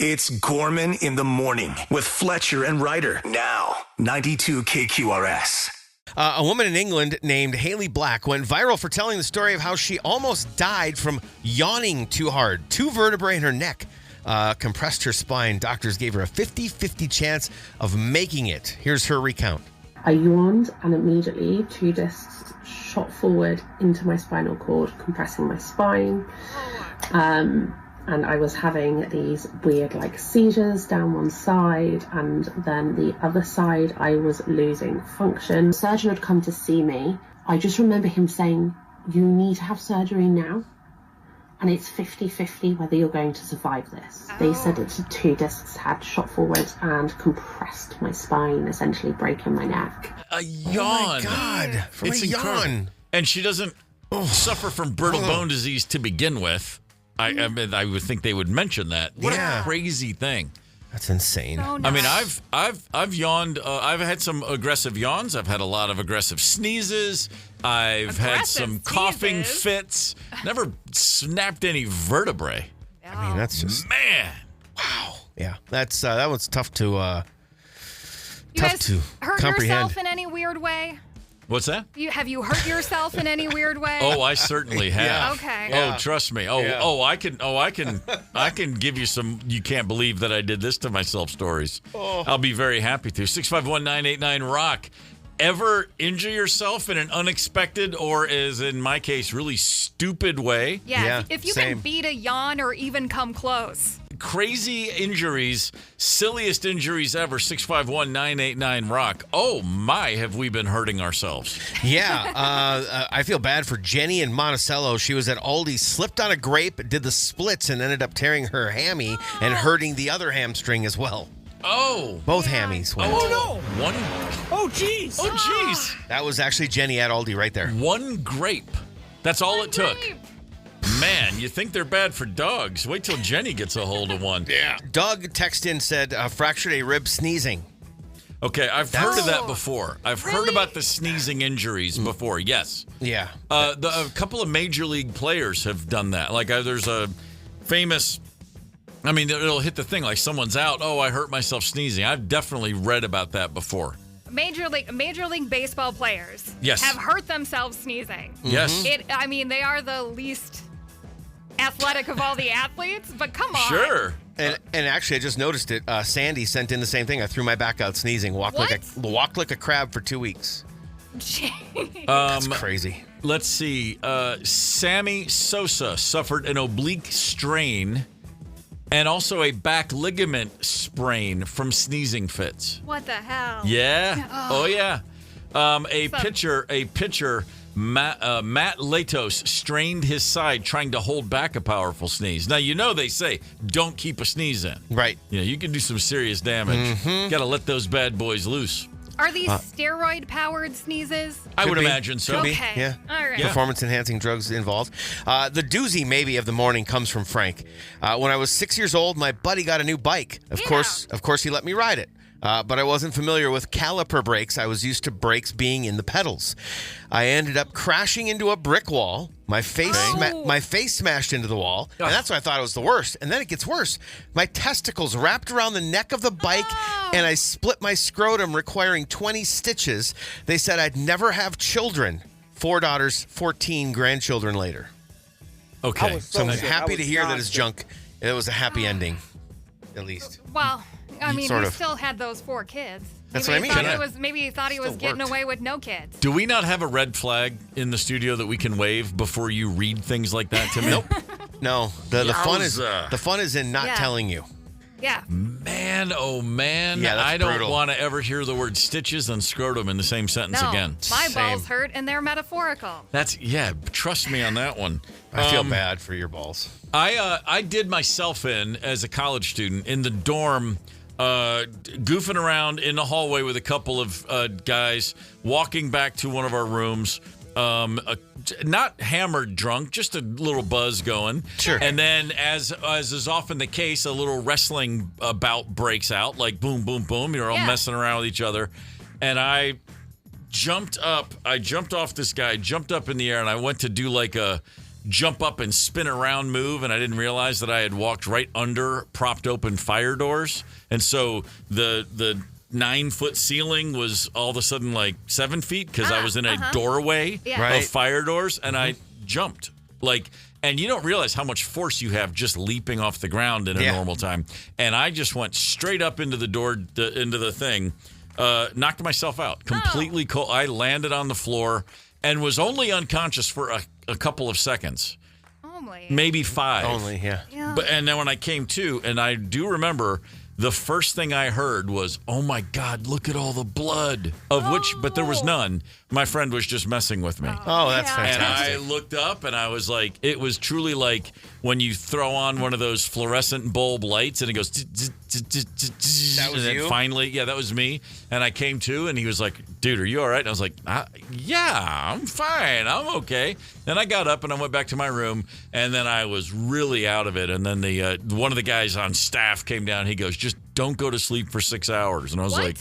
It's Gorman in the Morning with Fletcher and Ryder. Now, 92 KQRS. A woman in England named Haley Black went viral for telling the story of how she almost died from yawning too hard. 2 vertebrae in her neck compressed her spine. Doctors gave her a 50-50 chance of making it. Here's her recount. I yawned and immediately 2 discs shot forward into my spinal cord, compressing my spine. And I was having these weird seizures down one side, and then the other side I was losing function. The surgeon had come to see me. I just remember him saying, "You need to have surgery now, and it's 50-50 whether you're going to survive this." They said that 2 discs had shot forward and compressed my spine, essentially breaking my neck. A yawn. Oh my God. From It's a incredible. yawn. And she doesn't suffer from brittle bone disease to begin with. I mean, I would think they would mention that. What a crazy thing. That's insane. Oh, no. I mean, I've yawned. I've had some aggressive yawns. I've had a lot of aggressive sneezes. I've had some coughing fits. Never snapped any vertebrae. I mean, that's just wow. Yeah, that's that one's tough to You guys hurt comprehend. yourself in any weird way? What's that? Have you hurt yourself in any weird way? Oh, I certainly have. Yeah. Okay. Oh, trust me. I can give you some you can't believe that I did this to myself stories. I'll be very happy to. 651-989-ROCK. Ever injure yourself in an unexpected or, as in my case, really stupid way? Yeah. If you same. can beat a yawn or even come close. Crazy injuries, silliest injuries ever. 651-989-ROCK. Oh my, have we been hurting ourselves? Yeah, I feel bad for Jenny in Monticello. She was at Aldi, slipped on a grape, did the splits, and ended up tearing her hammy and hurting the other hamstring as well. Oh. Both hammies went. Oh, no. One. Oh, jeez. Oh, jeez. That was actually Jenny at Aldi right there. One grape. That's all it took. Man, you think they're bad for dogs. Wait till Jenny gets a hold of one. Yeah. Doug texted in, said, fractured a rib sneezing. Okay, I've heard of that before. I've heard about the sneezing injuries before, yes. Yeah. A couple of major league players have done that. There's a famous... I mean, it'll hit the thing like someone's out. Oh, I hurt myself sneezing. I've definitely read about that before. Major League Baseball players Yes. have hurt themselves sneezing. Yes. They are the least athletic of all the athletes, but come on. Sure. And actually, I just noticed it. Sandy sent in the same thing. I threw my back out sneezing. Walked like a crab for 2 weeks. That's crazy. Let's see. Sammy Sosa suffered an oblique strain and also a back ligament sprain from sneezing fits. What the hell? Yeah. Oh, yeah. A pitcher, Matt Latos, strained his side trying to hold back a powerful sneeze. Now, they say don't keep a sneeze in. Right. You can do some serious damage. Got to let those bad boys loose. Are these steroid-powered sneezes? I would imagine so. Could be. Okay. Yeah. All right. Yeah. Performance-enhancing drugs involved. The doozy maybe of the morning comes from Frank. When I was 6 years old, my buddy got a new bike. Of course, he let me ride it. But I wasn't familiar with caliper brakes. I was used to brakes being in the pedals. I ended up crashing into a brick wall. My face smashed into the wall, and that's why I thought it was the worst. And then it gets worse. My testicles wrapped around the neck of the bike, and I split my scrotum, requiring 20 stitches. They said I'd never have children. 4 daughters, 14 grandchildren later. Okay. So I'm happy to hear that his junk. It was a happy ending, at least. Well, I mean, Sort he of. still had those 4 kids. That's what I mean. Maybe he thought he was getting away with no kids. Do we not have a red flag in the studio that we can wave before you read things like that to me? Nope. No. The fun is in not telling you. Yeah. Man, oh man. Yeah, that's I don't brutal. want to ever hear the word stitches and scrotum in the same sentence No, again. my Same. balls hurt and they're metaphorical. Trust me on that one. I feel bad for your balls. I did myself in as a college student in the dorm, goofing around in the hallway with a couple of guys, walking back to one of our rooms. Not hammered drunk, just a little buzz going. Sure. And then, as is often the case, a little wrestling bout breaks out, like boom, boom, boom. You're all messing around with each other. And I jumped up. I jumped off this guy, jumped up in the air, and I went to do like a jump up and spin around move, and I didn't realize that I had walked right under propped open fire doors. And so the 9-foot ceiling was all of a sudden like 7 feet because I was in a doorway of fire doors, and I jumped. And you don't realize how much force you have just leaping off the ground in a normal time. And I just went straight up into the door, into the thing, knocked myself out, completely cold. I landed on the floor and was only unconscious for a couple of seconds. Only. Maybe 5. Only, yeah. And then when I came to, and I do remember the first thing I heard was, "Oh my God, look at all the blood," but there was none. My friend was just messing with me. Oh, that's fantastic. And I looked up and I was like, it was truly like when you throw on one of those fluorescent bulb lights and it goes, that was you? Finally, that was me. And I came to and he was like, "Dude, are you all right?" And I was like, "Yeah, I'm fine. I'm okay." Then I got up and I went back to my room, and then I was really out of it. And then one of the guys on staff came down. He goes, "Just don't go to sleep for 6 hours." And I was like,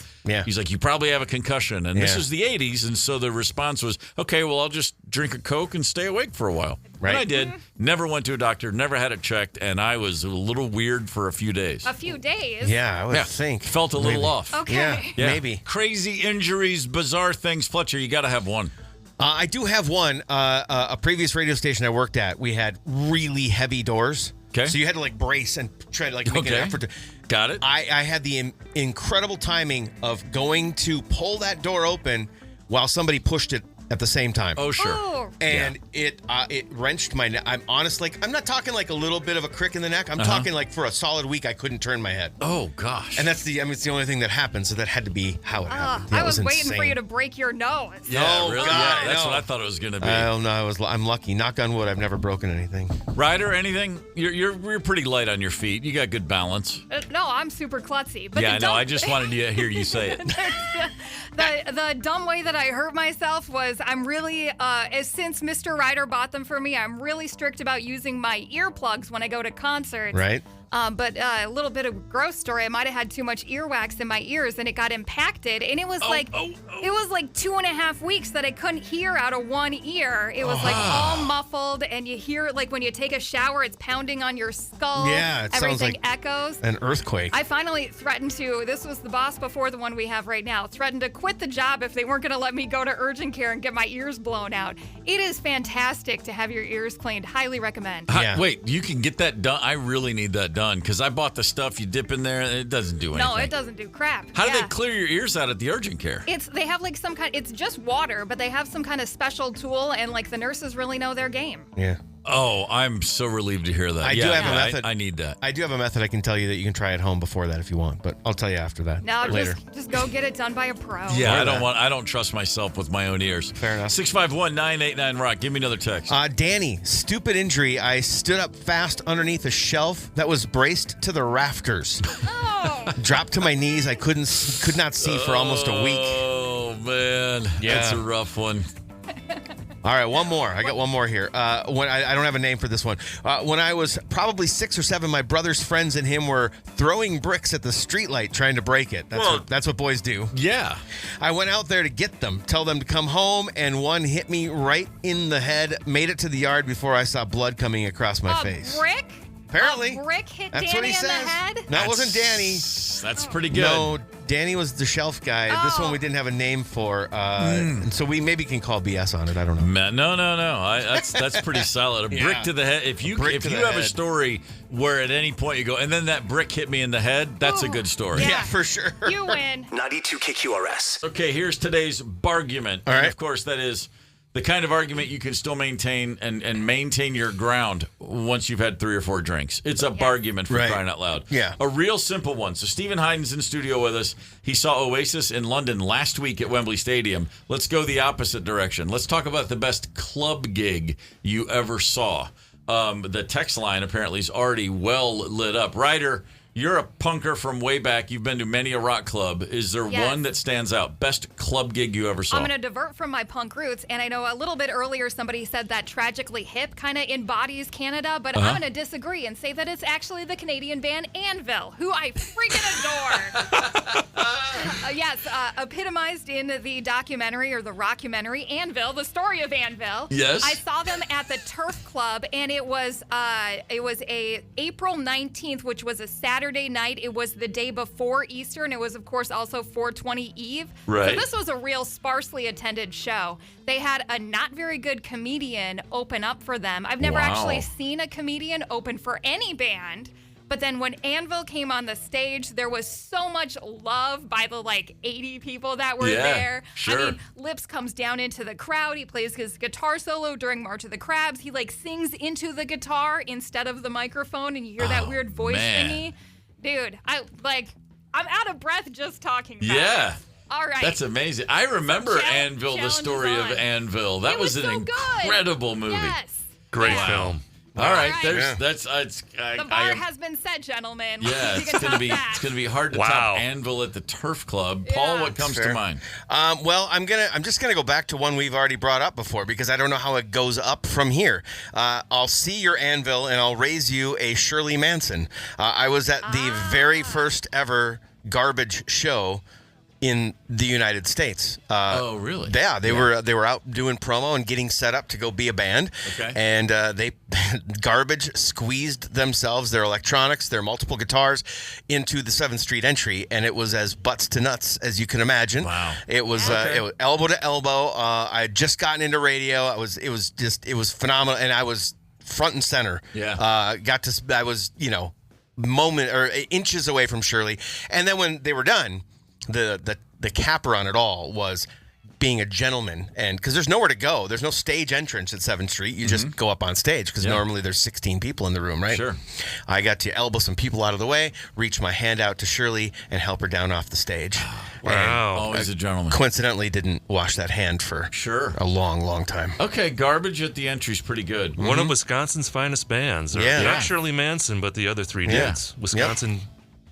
he's like, "You probably have a concussion." And this is the 80s. And so the response was, "Okay, well, I'll just drink a Coke and stay awake for a while." Right. And I did. Never went to a doctor, never had it checked. And I was a little weird for a few days. A few days? Yeah, I would think. Felt a little off. Okay. Yeah, maybe. Crazy injuries, bizarre things. Fletcher, you got to have one. I do have one. A previous radio station I worked at, we had really heavy doors. Okay. So you had to brace and try to make an effort to. Got it. I had the incredible timing of going to pull that door open while somebody pushed it at the same time. Oh, sure. Oh. And it wrenched my neck. I'm honestly, I'm not talking like a little bit of a crick in the neck. I'm talking like for a solid week I couldn't turn my head. Oh, gosh. And it's the only thing that happened, so that had to be how it happened. I was waiting insane. for you to break your nose. Yeah, Oh, really? God, Yeah, that's no. what I thought it was going to be. No, I'm lucky. Knock on wood, I've never broken anything. Ryder, anything? You're pretty light on your feet. You got good balance. No, I'm super klutzy. But Yeah, I know. I just wanted to hear you say it. The dumb way that I hurt myself was I'm really, since Mr. Ryder bought them for me, I'm really strict about using my earplugs when I go to concerts. Right. But a little bit of gross story. I might have had too much earwax in my ears, and it got impacted. And it was it was like 2.5 weeks that I couldn't hear out of one ear. It was like all muffled, and you hear it like when you take a shower, it's pounding on your skull. Yeah, it sounds everything like echoes. An earthquake. I finally threatened to. This was the boss before the one we have right now. Threatened to quit the job if they weren't going to let me go to urgent care and get my ears blown out. It is fantastic to have your ears cleaned. Highly recommend. Yeah. Wait, you can get that done? I really need that done because I bought the stuff you dip in there and it doesn't do anything. No, it doesn't do crap. How do they clear your ears out at the urgent care? They have like some kind. It's just water, but they have some kind of special tool, and like the nurses really know their game. Yeah. Oh, I'm so relieved to hear that. I do have a method. I need that. I do have a method I can tell you that you can try at home before that if you want, but I'll tell you after that. No, later. just go get it done by a pro. Yeah, I don't trust myself with my own ears. Fair enough. 651-989 Rock. Give me another text. Danny, stupid injury. I stood up fast underneath a shelf that was braced to the rafters. Oh. Dropped to my knees. I could not see for almost a week. Oh man, that's a rough one. All right, one more. I got one more here. When I don't have a name for this one. When I was probably 6 or 7, my brother's friends and him were throwing bricks at the streetlight trying to break it. That's what boys do. Yeah. I went out there to get them, tell them to come home, and one hit me right in the head, made it to the yard before I saw blood coming across my face. Brick? Apparently. A brick hit That's Danny what he in says. the head? That wasn't Danny. That's pretty good. No, Danny was the shelf guy. This one we didn't have a name for, and so we maybe can call BS on it. I don't know. Man, no. That's pretty solid. A brick to the head. If you have a story where at any point you go, and then that brick hit me in the head, that's a good story. Yeah. Yeah, for sure. You win. 92 KQRS. Okay, here's today's bargument. All right. And of course, that is the kind of argument you can still maintain and maintain your ground once you've had 3 or 4 drinks. It's a bargument for crying out loud. Yeah. A real simple one. So Stephen Hyden's in studio with us. He saw Oasis in London last week at Wembley Stadium. Let's go the opposite direction. Let's talk about the best club gig you ever saw. The text line apparently is already well lit up. Ryder, you're a punker from way back. You've been to many a rock club. Is there one that stands out? Best club gig you ever saw? I'm going to divert from my punk roots, and I know a little bit earlier somebody said that Tragically Hip kind of embodies Canada, but I'm going to disagree and say that it's actually the Canadian band Anvil, who I freaking adore. Yes, epitomized in the documentary or the rockumentary Anvil, the story of Anvil. Yes. I saw them at the Turf Club, and it was a April 19th, which was a Saturday night. It was the day before Easter, and it was, of course, also 420 Eve. Right. So this was a real sparsely attended show. They had a not very good comedian open up for them. I've never actually seen a comedian open for any band. But then when Anvil came on the stage, there was so much love by the 80 people that were there. Sure. I mean, Lips comes down into the crowd. He plays his guitar solo during March of the Crabs. He sings into the guitar instead of the microphone, and you hear that weird voice thingy. Dude, I'm out of breath just talking about it. All right. That's amazing. I remember Anvil, the story of Anvil. That was an incredible movie. Yes. Great film. All right, the bar has been set, gentlemen. Yeah, it's gonna be hard to top Anvil at the Turf Club. Paul, what comes to mind? Well, I'm just gonna go back to one we've already brought up before because I don't know how it goes up from here. I'll see your Anvil and I'll raise you a Shirley Manson. I was at the very first ever Garbage show in the United States. Oh, really? Yeah, they were out doing promo and getting set up to go be a band. Okay. And they Garbage squeezed themselves, their electronics, their multiple guitars into the 7th Street entry, and it was as butts to nuts as you can imagine. Wow. It was elbow to elbow. I had just gotten into radio. It was phenomenal, and I was front and center. Yeah. I was inches away from Shirley, and then when they were done, the capper on it all was being a gentleman, and because there's nowhere to go, there's no stage entrance at 7th Street. You just go up on stage because normally there's 16 people in the room, right? Sure. I got to elbow some people out of the way, reach my hand out to Shirley, and help her down off the stage. Wow. Always a gentleman. Coincidentally, didn't wash that hand for a long, long time. Okay, Garbage at the entry's pretty good. One of Wisconsin's finest bands. Not Shirley Manson, but the other three dudes. Wisconsin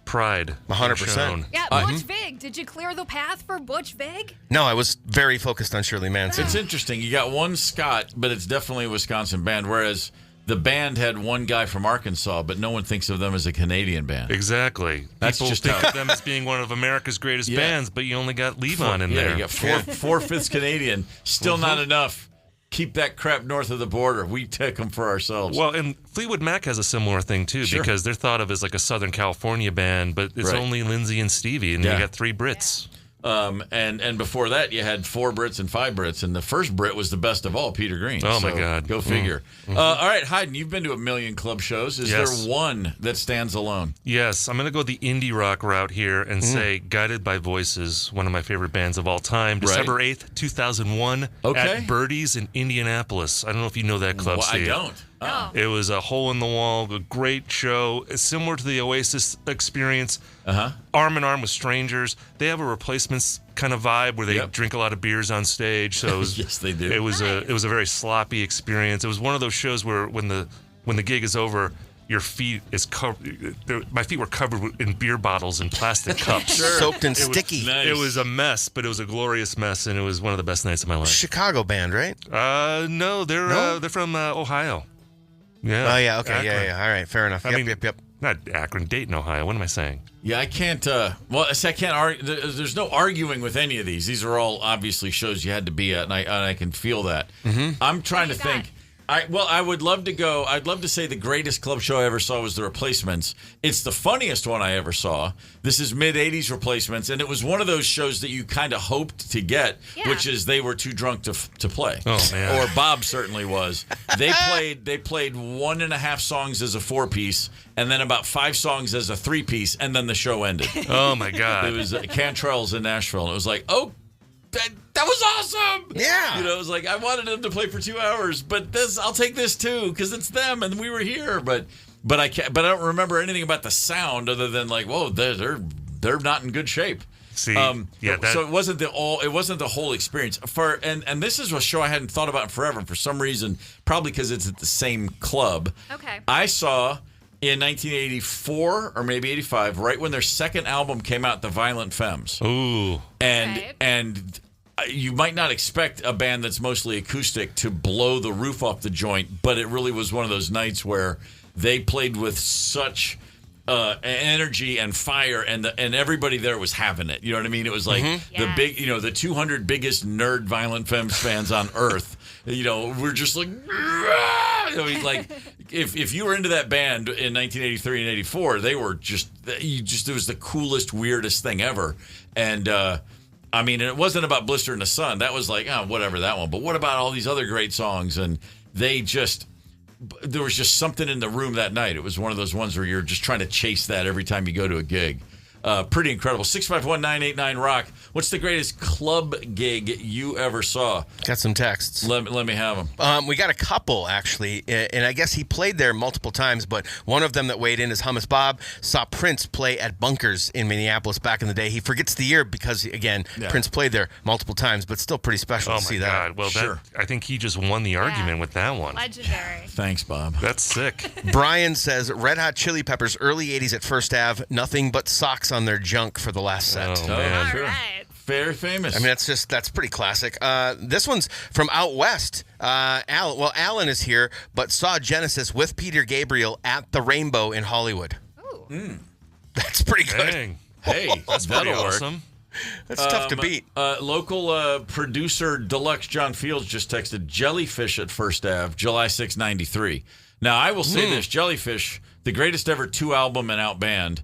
pride. 100%. Yeah, Butch Vig. Did you clear the path for Butch Vig? No, I was very focused on Shirley Manson. It's interesting. You got one Scot, but it's definitely a Wisconsin band, whereas the band had one guy from Arkansas, but no one thinks of them as a Canadian band. Exactly. That's People just think of them as being one of America's greatest bands, but you only got Levon in there. You got four-fifths Canadian. Still not enough. Keep that crap north of the border. We take them for ourselves. Well, and Fleetwood Mac has a similar thing, too, because they're thought of as like a Southern California band, but it's only Lindsay and Stevie, and you got 3 Brits. And before that, you had 4 Brits and 5 Brits, and the first Brit was the best of all, Peter Green. Oh, my God. Go figure. All right, Hayden, you've been to a million club shows. Is there one that stands alone? Yes, I'm going to go the indie rock route here and say Guided by Voices, one of my favorite bands of all time. December 8th, 2001 at Birdie's in Indianapolis. I don't know if you know that club, Steve. I don't. Oh. It was a hole in the wall, a great show, similar to the Oasis experience. Arm in arm with strangers. They have a Replacements kind of vibe where they drink a lot of beers on stage. So it was, yes, they do. It was a very sloppy experience. It was one of those shows where when the gig is over, your feet is covered. My feet were covered in beer bottles and plastic cups, soaked and sticky. Nice. It was a mess, but it was a glorious mess, and it was one of the best nights of my life. Chicago band, right? No, they're from Ohio. Yeah. Oh, yeah, okay, Akron. yeah. All right, fair enough. Yep. Not Akron, Dayton, Ohio. What am I saying? Yeah, I can't. I can't argue. There's no arguing with any of these. These are all obviously shows you had to be at, and I can feel that. I'm trying to think. I would love to go. I'd love to say the greatest club show I ever saw was the Replacements. It's the funniest one I ever saw. This is mid-'80s Replacements, and it was one of those shows that you kind of hoped to get, which is they were too drunk to play. Oh, man. Or Bob certainly was. They played 1.5 songs as a 4-piece, and then about 5 songs as a 3-piece, and then the show ended. Oh, my God. It was Cantrell's in Nashville, and it was like, oh, that was awesome. Yeah. It was like, I wanted them to play for 2 hours, but I'll take this too, because it's them and we were here. But I don't remember anything about the sound other than like, whoa, they're not in good shape. See, so it wasn't the whole experience. And this is a show I hadn't thought about in forever, and for some reason, probably because it's at the same club. Okay. I saw in 1984 or maybe 85, right when their second album came out, The Violent Femmes. Ooh. And you might not expect a band that's mostly acoustic to blow the roof off the joint, but it really was one of those nights where they played with such energy and fire, and everybody there was having it. You know what I mean? It was like the big, the 200 biggest nerd Violent Femmes fans on earth. We're just like, I mean, like if you were into that band in 1983 and 84, they were it was the coolest, weirdest thing ever. And I mean, it wasn't about Blister in the Sun. That was like, whatever, that one. But what about all these other great songs? And there was just something in the room that night. It was one of those ones where you're just trying to chase that every time you go to a gig. Pretty incredible. 651-989-ROCK. What's the greatest club gig you ever saw? Got some texts. Let me have them. We got a couple, actually, and I guess he played there multiple times, but one of them that weighed in is Hummus Bob. Saw Prince play at Bunkers in Minneapolis back in the day. He forgets the year because, again, Prince played there multiple times, but still pretty special to see that. Oh, my God. Well, sure. I think he just won the argument with that one. Legendary. Thanks, Bob. That's sick. Brian says, Red Hot Chili Peppers, early 80s at First Ave, nothing but socks on their junk for the last set. Oh, man. Sure. All right. Very famous. I mean, that's pretty classic. This one's from out west. Alan is here, but saw Genesis with Peter Gabriel at the Rainbow in Hollywood. Ooh. That's pretty good. Dang. Hey, That's pretty that'll work. awesome. That's tough to beat. Local producer Deluxe John Fields just texted Jellyfish at First Ave, July 6, 93. Now, I will say this, Jellyfish, the greatest ever 2-album and out band,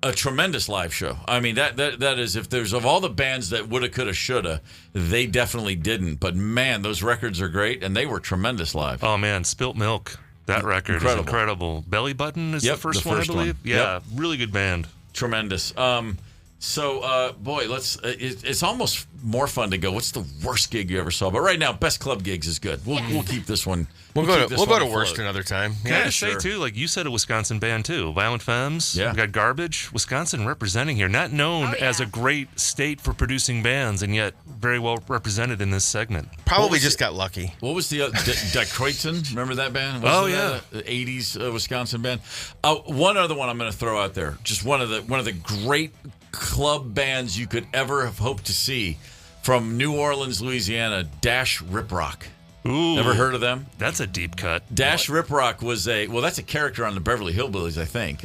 a tremendous live show. I mean, that is, if there's of all the bands that woulda, coulda, shoulda, they definitely didn't. But man, those records are great, and they were tremendous live. Oh, man. Spilt Milk. That record is incredible. Belly Button is the first one, I believe. Yeah, really good band. Tremendous. Boy, it's almost more fun to go, what's the worst gig you ever saw? But right now, best club gigs is good. We'll keep this one. We'll go to worst another time. Can I just say, too, like you said, a Wisconsin band, too. Violent Femmes. Yeah. We got Garbage. Wisconsin representing here. Not known as a great state for producing bands, and yet very well represented in this segment. Probably just got lucky. What was the Detroitin? Remember that band? Yeah. The 80s Wisconsin band. One other one I'm going to throw out there. Just one of the great club bands you could ever have hoped to see from New Orleans, Louisiana, Dash Rip Rock. Ooh. Ever heard of them? That's a deep cut. Dash Rip Rock was that's a character on the Beverly Hillbillies, I think.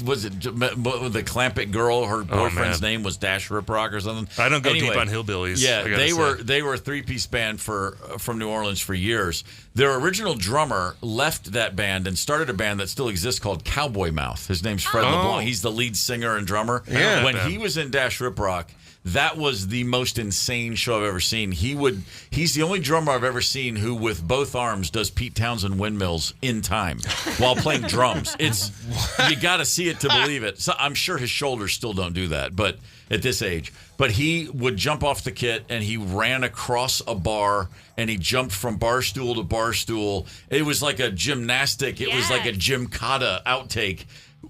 Was it the Clampett girl? Her boyfriend's name was Dash Rip Rock or something. I don't go deep on hillbillies. Yeah, they were a 3-piece band from New Orleans for years. Their original drummer left that band and started a band that still exists called Cowboy Mouth. His name's Fred LeBlanc. He's the lead singer and drummer. Yeah. When he was in Dash Rip Rock, that was the most insane show I've ever seen. He's the only drummer I've ever seen who, with both arms, does Pete Townsend windmills in time while playing drums. You got to see it to believe it. So I'm sure his shoulders still don't do that, but at this age. But he would jump off the kit and he ran across a bar and he jumped from bar stool to bar stool. It was like a gymnastic. It was like a Gymkata outtake.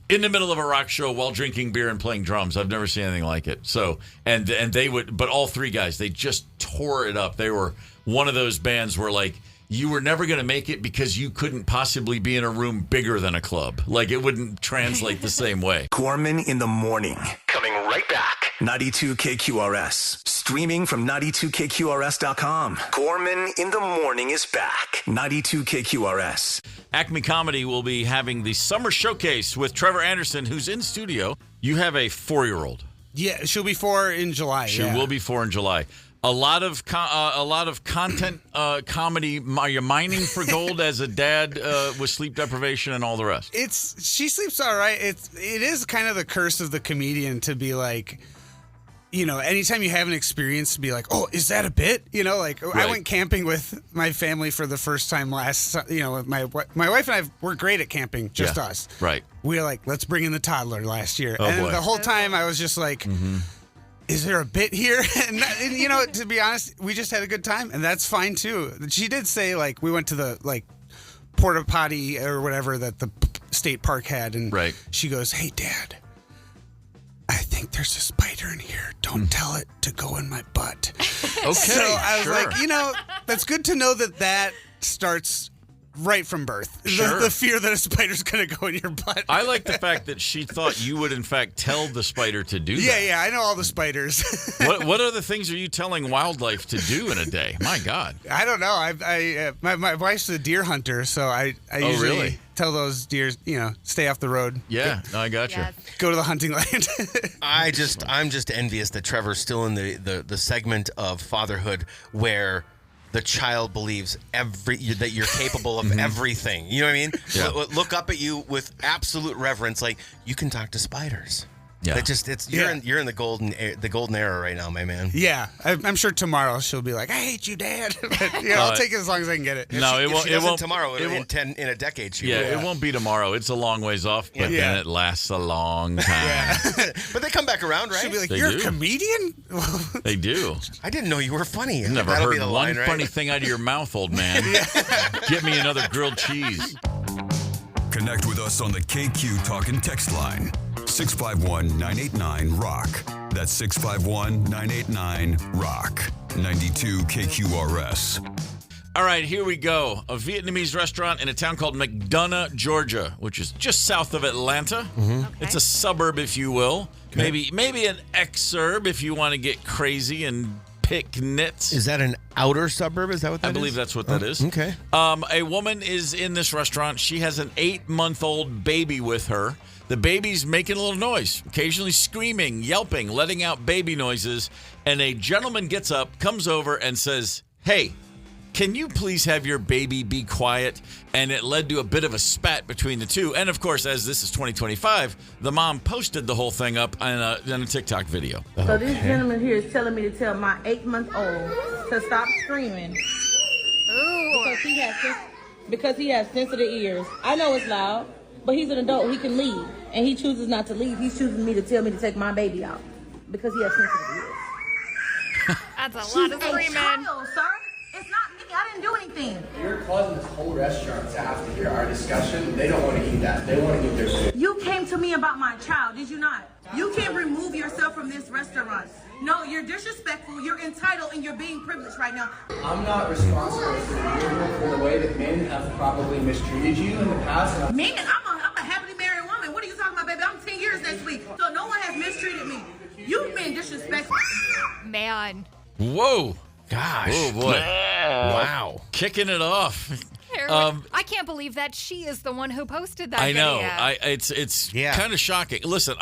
In the middle of a rock show while drinking beer and playing drums. I've never seen anything like it. So, and they would, but all three guys, they just tore it up. They were one of those bands where, like, you were never going to make it because you couldn't possibly be in a room bigger than a club. Like, it wouldn't translate the same way. Gorman in the morning. Coming right back. 92 KQRS. Streaming from 92KQRS.com. Gorman in the morning is back. 92 KQRS. Acme Comedy will be having the summer showcase with Trevor Anderson, who's in studio. You have a 4-year-old. Yeah, she'll be 4 in July. She will be 4 in July. A lot of content comedy. Are you mining for gold as a dad with sleep deprivation and all the rest? She sleeps all right. It is kind of the curse of the comedian to be like, anytime you have an experience, to be like, oh, is that a bit? Right. I went camping with my family for the first time last. My wife and I were great at camping, just us. Right. We were like, let's bring in the toddler last year, Oh, and boy. the whole time I was just like. Mm-hmm. Is there a bit here? And to be honest, we just had a good time, and that's fine too. She did say, like, we went to the porta potty or whatever that the state park had, and she goes, "Hey, Dad, I think there's a spider in here. Don't tell it to go in my butt." Okay, so I was like, that's good to know that starts right from birth. Sure. The fear that a spider's going to go in your butt. I like the fact that she thought you would, in fact, tell the spider to do that. Yeah, I know all the spiders. What other things are you telling wildlife to do in a day? My God. I don't know. My wife's a deer hunter, so I usually really? tell those deer, stay off the road. Yeah, no, I got you. Yes. Go to the hunting land. I'm just envious that Trevor's still in the segment of fatherhood where the child believes that you're capable of everything. You know what I mean? Yeah. Look up at you with absolute reverence, like you can talk to spiders. Yeah. You're in the golden era right now, my man. Yeah, I'm sure tomorrow she'll be like, "I hate you, Dad." But, I'll take it as long as I can get it. No, If she doesn't tomorrow. it won't. In a decade, she Yeah, will. it won't be tomorrow. It's a long ways off, but Yeah. then it lasts a long time. But they come back around, right? She'll be like, They "You're do. a comedian?" They do. I didn't know you were funny. I've never That'll be heard the one line, right? funny thing out of your mouth, old man. Get me another grilled cheese. Connect with us on the KQ Talk and Text line. 651-989-ROCK. That's 651-989-ROCK. 92 KQRS. All right, here we go. A Vietnamese restaurant in a town called McDonough, Georgia, which is just south of Atlanta. Okay. It's a suburb, if you will. Maybe an exurb if you want to get crazy and pick nits. Is that an outer suburb? Is that what that I is? believe that's what that is. Okay. A woman is in this restaurant. She has an 8-month-old baby with her. The baby's making a little noise, occasionally screaming, yelping, letting out baby noises. And a gentleman gets up, comes over, and says, "Hey, can you please have your baby be quiet?" And it led to a bit of a spat between the two. And, of course, as this is 2025, the mom posted the whole thing up in a TikTok video. So this gentleman here is telling me to tell my 8-month-old to stop screaming Ooh. because he has sensitive ears. I know it's loud, but he's an adult. He can leave, and he chooses not to leave. He's choosing me to tell me to take my baby out because he has sensitive ears. That's a lot of screaming. Child, sir. It's not me. I didn't do anything. You're causing this whole restaurant to have to hear our discussion. They don't want to eat that. They want to get their food. You came to me about my child, did you not? You can't remove yourself from this restaurant. No, you're disrespectful, you're entitled, and you're being privileged right now. I'm not responsible for the way that men have probably mistreated you in the past. Man, I'm a happily married woman. What are you talking about, baby? I'm 10 years next week. So no one has mistreated me. You've been disrespectful. Man. Whoa. Gosh. Oh, boy. Wow. Kicking it off. I can't believe that she is the one who posted that I know. video. It's kind of shocking. Listen,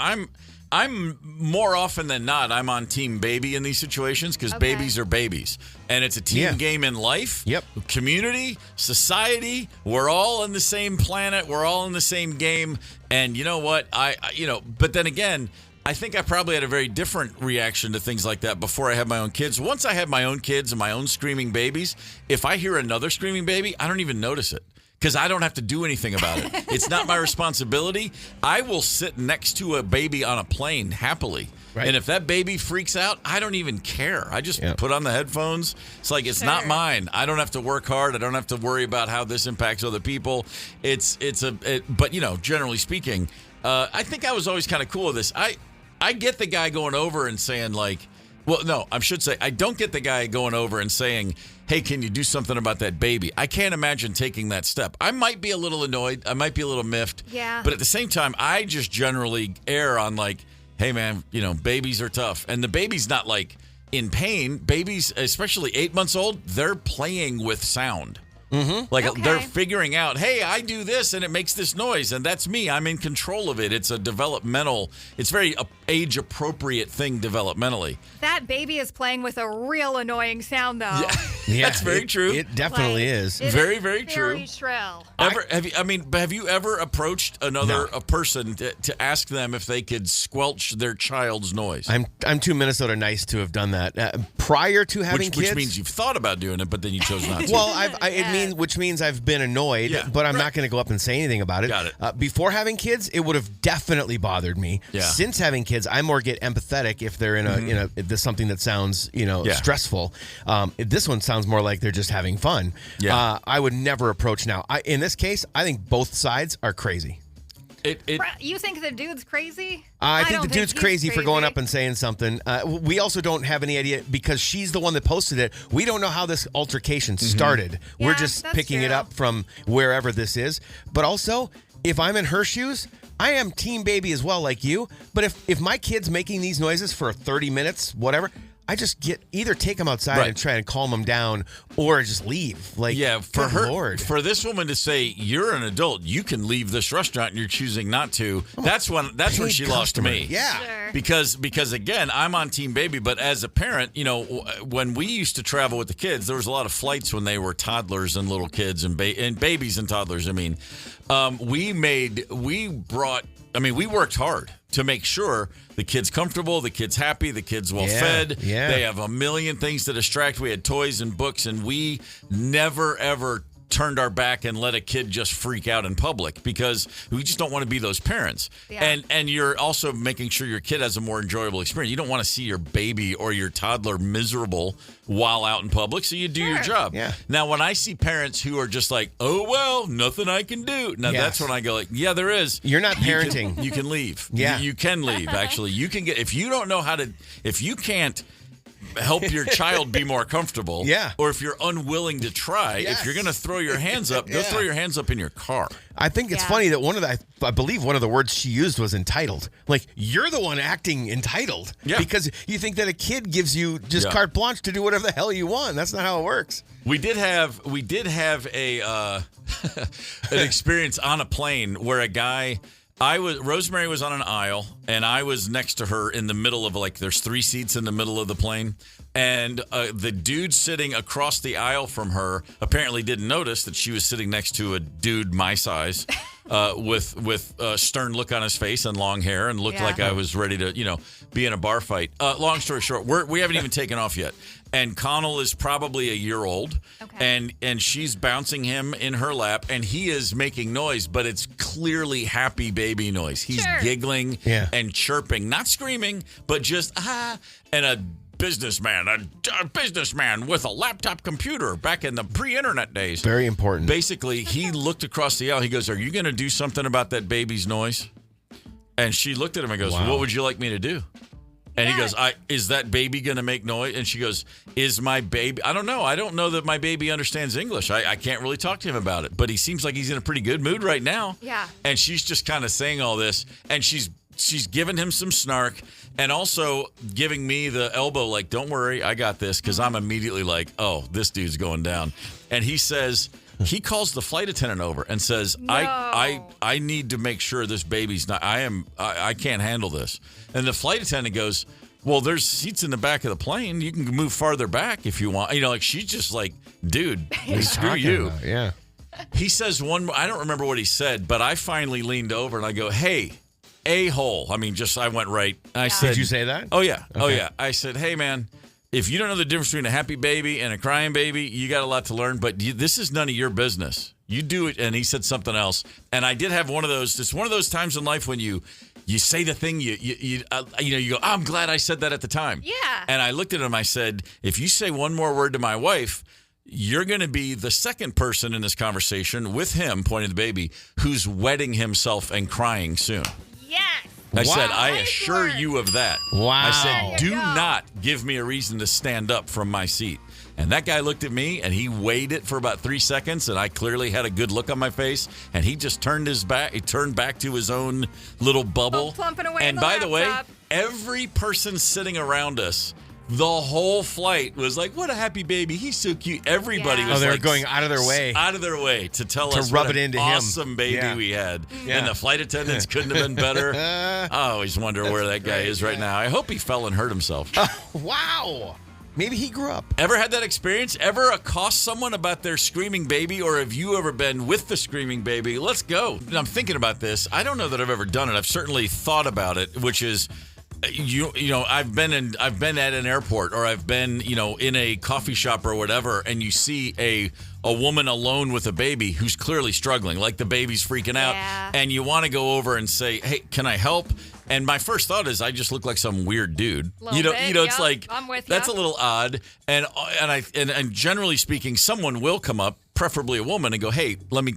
I'm more often than not, I'm on team baby in these situations because babies are babies. And it's a team game in life. Yep. Community, society, we're all on the same planet. We're all in the same game. And you know what? But then again, I think I probably had a very different reaction to things like that before I had my own kids. Once I had my own kids and my own screaming babies, if I hear another screaming baby, I don't even notice it because I don't have to do anything about it. It's not my responsibility. I will sit next to a baby on a plane happily. Right. And if that baby freaks out, I don't even care. I just put on the headphones. It's like, it's not mine. I don't have to work hard. I don't have to worry about how this impacts other people. But generally speaking, I think I was always kind of cool with this. I get the guy going over and saying I don't get the guy going over and saying, "Hey, can you do something about that baby?" I can't imagine taking that step. I might be a little annoyed. I might be a little miffed. Yeah. But at the same time, I just generally err on like, hey, man, babies are tough. And the baby's not like in pain. Babies, especially 8 months old, they're playing with sound. Mm-hmm. They're figuring out, hey, I do this and it makes this noise and that's me. I'm in control of it. It's a it's very age appropriate thing developmentally. That baby is playing with a real annoying sound though. Yeah, that's very true. It definitely is. Very, very true. Very shrill. Have you ever approached a person to ask them if they could squelch their child's noise? I'm too Minnesota nice to have done that. Prior to having kids, which means you've thought about doing it, but then you chose not to. Well, which means I've been annoyed, but I'm not going to go up and say anything about it. Got it. Before having kids, it would have definitely bothered me. Yeah. Since having kids, I more get empathetic if they're if there's something that sounds stressful. If this one sounds more like they're just having fun. Yeah. I would never approach now. In this case, I think both sides are crazy. You think the dude's crazy? I think the dude's crazy for going up and saying something. We also don't have any idea because she's the one that posted it. We don't know how this altercation started. Yeah, We're just picking it up from wherever this is. But also, if I'm in her shoes, I am team baby as well, like you. But if my kid's making these noises for 30 minutes, whatever, I just either take them outside and try and calm them down, or just leave. Like, for her, for this woman to say you're an adult, you can leave this restaurant, and you're choosing not to. That's when she lost me. Yeah, sure. Because again, I'm on team baby, but as a parent, when we used to travel with the kids, there was a lot of flights when they were toddlers and little kids and babies and toddlers. I mean, we worked hard to make sure the kid's comfortable, the kid's happy, the kid's well fed. Yeah. They have a million things to distract. We had toys and books, and we never, ever turned our back and let a kid just freak out in public because we just don't want to be those parents. Yeah. And you're also making sure your kid has a more enjoyable experience. You don't want to see your baby or your toddler miserable while out in public, so you do your job. Yeah. Now, when I see parents who are just like, oh, well, nothing I can do. Now, that's when I go like, yeah, there is. You're not parenting. You can leave. Yeah. You can leave, actually. You can if you don't know how to, if you can't help your child be more comfortable, or if you're unwilling to try, if you're going to throw your hands up, go throw your hands up in your car. I think it's funny that I believe one of the words she used was entitled. Like, you're the one acting entitled because you think that a kid gives you just carte blanche to do whatever the hell you want. That's not how it works. We did have a an experience on a plane where a guy. Rosemary was on an aisle, and I was next to her in the middle of, like, there's 3 seats in the middle of the plane. And the dude sitting across the aisle from her apparently didn't notice that she was sitting next to a dude my size with a stern look on his face and long hair and looked like I was ready to, be in a bar fight. Long story short, we haven't even taken off yet. And Connell is probably a year old, and she's bouncing him in her lap, and he is making noise, but it's clearly happy baby noise. He's giggling and chirping, not screaming, but just, and a businessman with a laptop computer back in the pre-internet days. Very important. Basically, he looked across the aisle. He goes, are you going to do something about that baby's noise? And she looked at him and goes, what would you like me to do? And he goes, is that baby going to make noise? And she goes, is my baby? I don't know. I don't know that my baby understands English. I can't really talk to him about it. But he seems like he's in a pretty good mood right now. Yeah. And she's just kind of saying all this. And she's giving him some snark and also giving me the elbow like, don't worry, I got this. Because I'm immediately like, oh, this dude's going down. And he says... He calls the flight attendant over and says, No. I need to make sure this baby's not, I can't handle this. And the flight attendant goes, well, there's seats in the back of the plane. You can move farther back if you want. Like, she's just like, dude, screw you. Yeah. He says I don't remember what he said, but I finally leaned over and I go, hey, a-hole. I mean, I went right. I said, did you say that? Oh, yeah. Okay. Oh, yeah. I said, hey, man. If you don't know the difference between a happy baby and a crying baby, you got a lot to learn, but this is none of your business. You do it. And he said something else. And I did have one of those. It's one of those times in life when you say the thing, you go, I'm glad I said that at the time. Yeah. And I looked at him. I said, if you say one more word to my wife, you're going to be the second person in this conversation with him, pointing to the baby, who's wetting himself and crying soon. Yes. I said, I assure you of that. Wow. I said, do not give me a reason to stand up from my seat. And that guy looked at me, and he weighed it for about 3 seconds, and I clearly had a good look on my face, and he just turned back to his own little bubble. Plumping away and by the way, every person sitting around us, the whole flight was like, what a happy baby. He's so cute. Everybody was they were like, going out of their way to tell us rub what it an into him. awesome baby we had. And the flight attendants couldn't have been better. I always wonder where that guy is right now. I hope he fell and hurt himself. Wow. Maybe he grew up. Ever had that experience? Ever accost someone about their screaming baby? Or have you ever been with the screaming baby? Let's go. And I'm thinking about this. I don't know that I've ever done it. I've certainly thought about it, which is... I've been at an airport, or I've been, in a coffee shop or whatever, and you see a woman alone with a baby who's clearly struggling, like the baby's freaking out, and you want to go over and say, hey, can I help? And my first thought is I just look like some weird dude. Little bit, It's like I'm with that's ya. a little odd. And generally speaking, someone will come up, preferably a woman, and go, "Hey, let me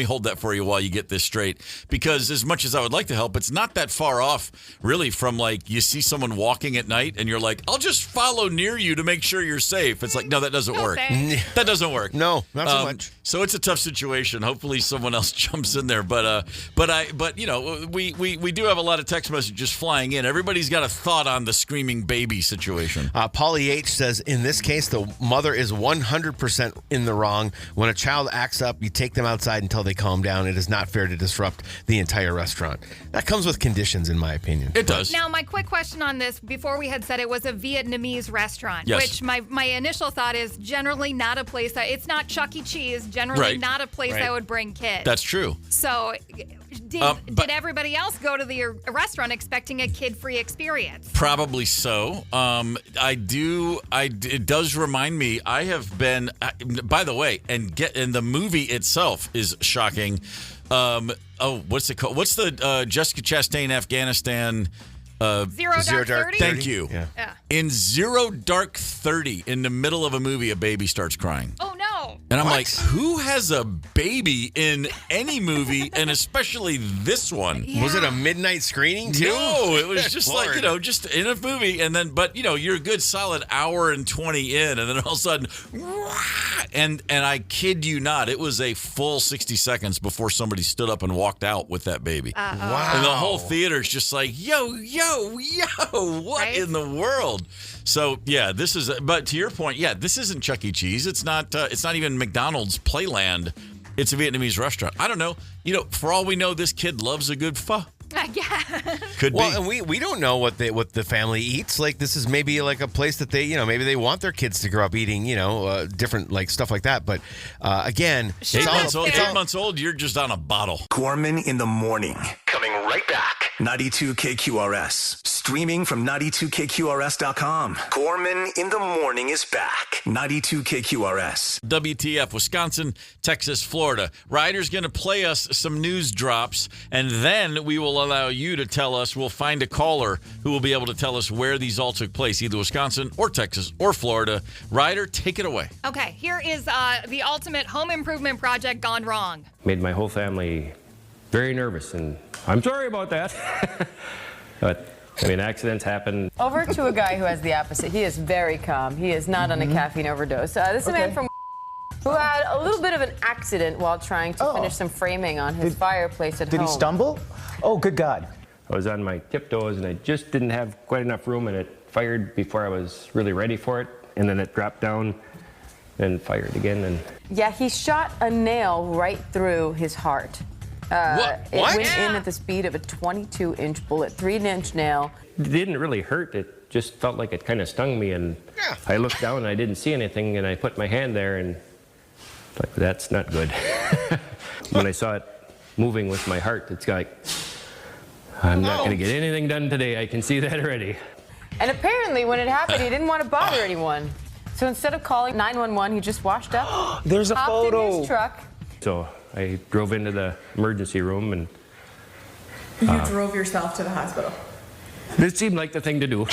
hold that for you while you get this straight." Because as much as I would like to help, it's not that far off, really, from like you see someone walking at night and you're like, "I'll just follow near you to make sure you're safe." It's like, no, that doesn't work. thanks. That doesn't work. No, not so much. So it's a tough situation. Hopefully, someone else jumps in there. But we do have a lot of text messages flying in. Everybody's got a thought on the screaming baby situation. Polly H says, in this case, the mother is 100% in the wrong. When a child acts up, you take them outside until they calm down. It is not fair to disrupt the entire restaurant. That comes with conditions, in my opinion. It does. Now, my quick question on this, before we had said it was a Vietnamese restaurant, Yes. which my initial thought is generally not a place it's not Chuck E. Cheese, generally Right. not a place Right. I would bring kids. That's true. So did everybody else go to the restaurant expecting a kid-free experience? Probably so. It does remind me. I have been. By the way, and the movie itself is shocking. What's it called? What's the Jessica Chastain Afghanistan? Zero Dark 30? Thank you. Yeah. In Zero Dark 30, in the middle of a movie, a baby starts crying. Oh, no. And I'm like, who has a baby in any movie, and especially this one? Yeah. Was it a midnight screening, too? No, it was just like, Lord. just in a movie. And then, but, you're a good solid hour and 20 in, and then all of a sudden, and I kid you not, it was a full 60 seconds before somebody stood up and walked out with that baby. Wow. And the whole theater's just like, yo, what Right? in the world? So yeah, but to your point, yeah, this isn't Chuck E. Cheese. It's not even McDonald's Playland. It's a Vietnamese restaurant. I don't know. For all we know, this kid loves a good pho. Yeah. Could be. Well, and we don't know what the family eats. Like, this is maybe like a place that they, maybe they want their kids to grow up eating, different like stuff like that. But again, Sure, it's all, 8 months old, you're just on a bottle. Gorman in the morning. Coming right back. 92 KQRS. Streaming from 92KQRS.com. Gorman in the morning is back. 92 KQRS. WTF, Wisconsin, Texas, Florida. Ryder's going to play us some news drops, and then we will allow you to tell us. We'll find a caller who will be able to tell us where these all took place, either Wisconsin or Texas or Florida. Ryder, take it away. Okay, here is the ultimate home improvement project gone wrong. Made my whole family very nervous, and I'm sorry about that. But, accidents happen. Over to a guy who has the opposite. He is very calm. He is not on a caffeine overdose. This is a man from who had a little bit of an accident while trying to finish some framing on his fireplace at home. Did he stumble? Oh, good God. I was on my tiptoes, and I just didn't have quite enough room, and it fired before I was really ready for it, and then it dropped down and fired again. And Yeah, he shot a nail right through his heart. What? It went in at the speed of a 22-inch bullet, 3-inch nail. it didn't really hurt. It just felt like it kind of stung me, and I looked down and I didn't see anything, and I put my hand there, and like, that's not good. When I saw it moving with my heart, it's like, I'm not going to get anything done today. I can see that already. And apparently, when it happened, he didn't want to bother anyone. So instead of calling 911, he just washed up. There's a hopped photo. in his truck. So I drove into the emergency room, and You drove yourself to the hospital. it seemed like the thing to do.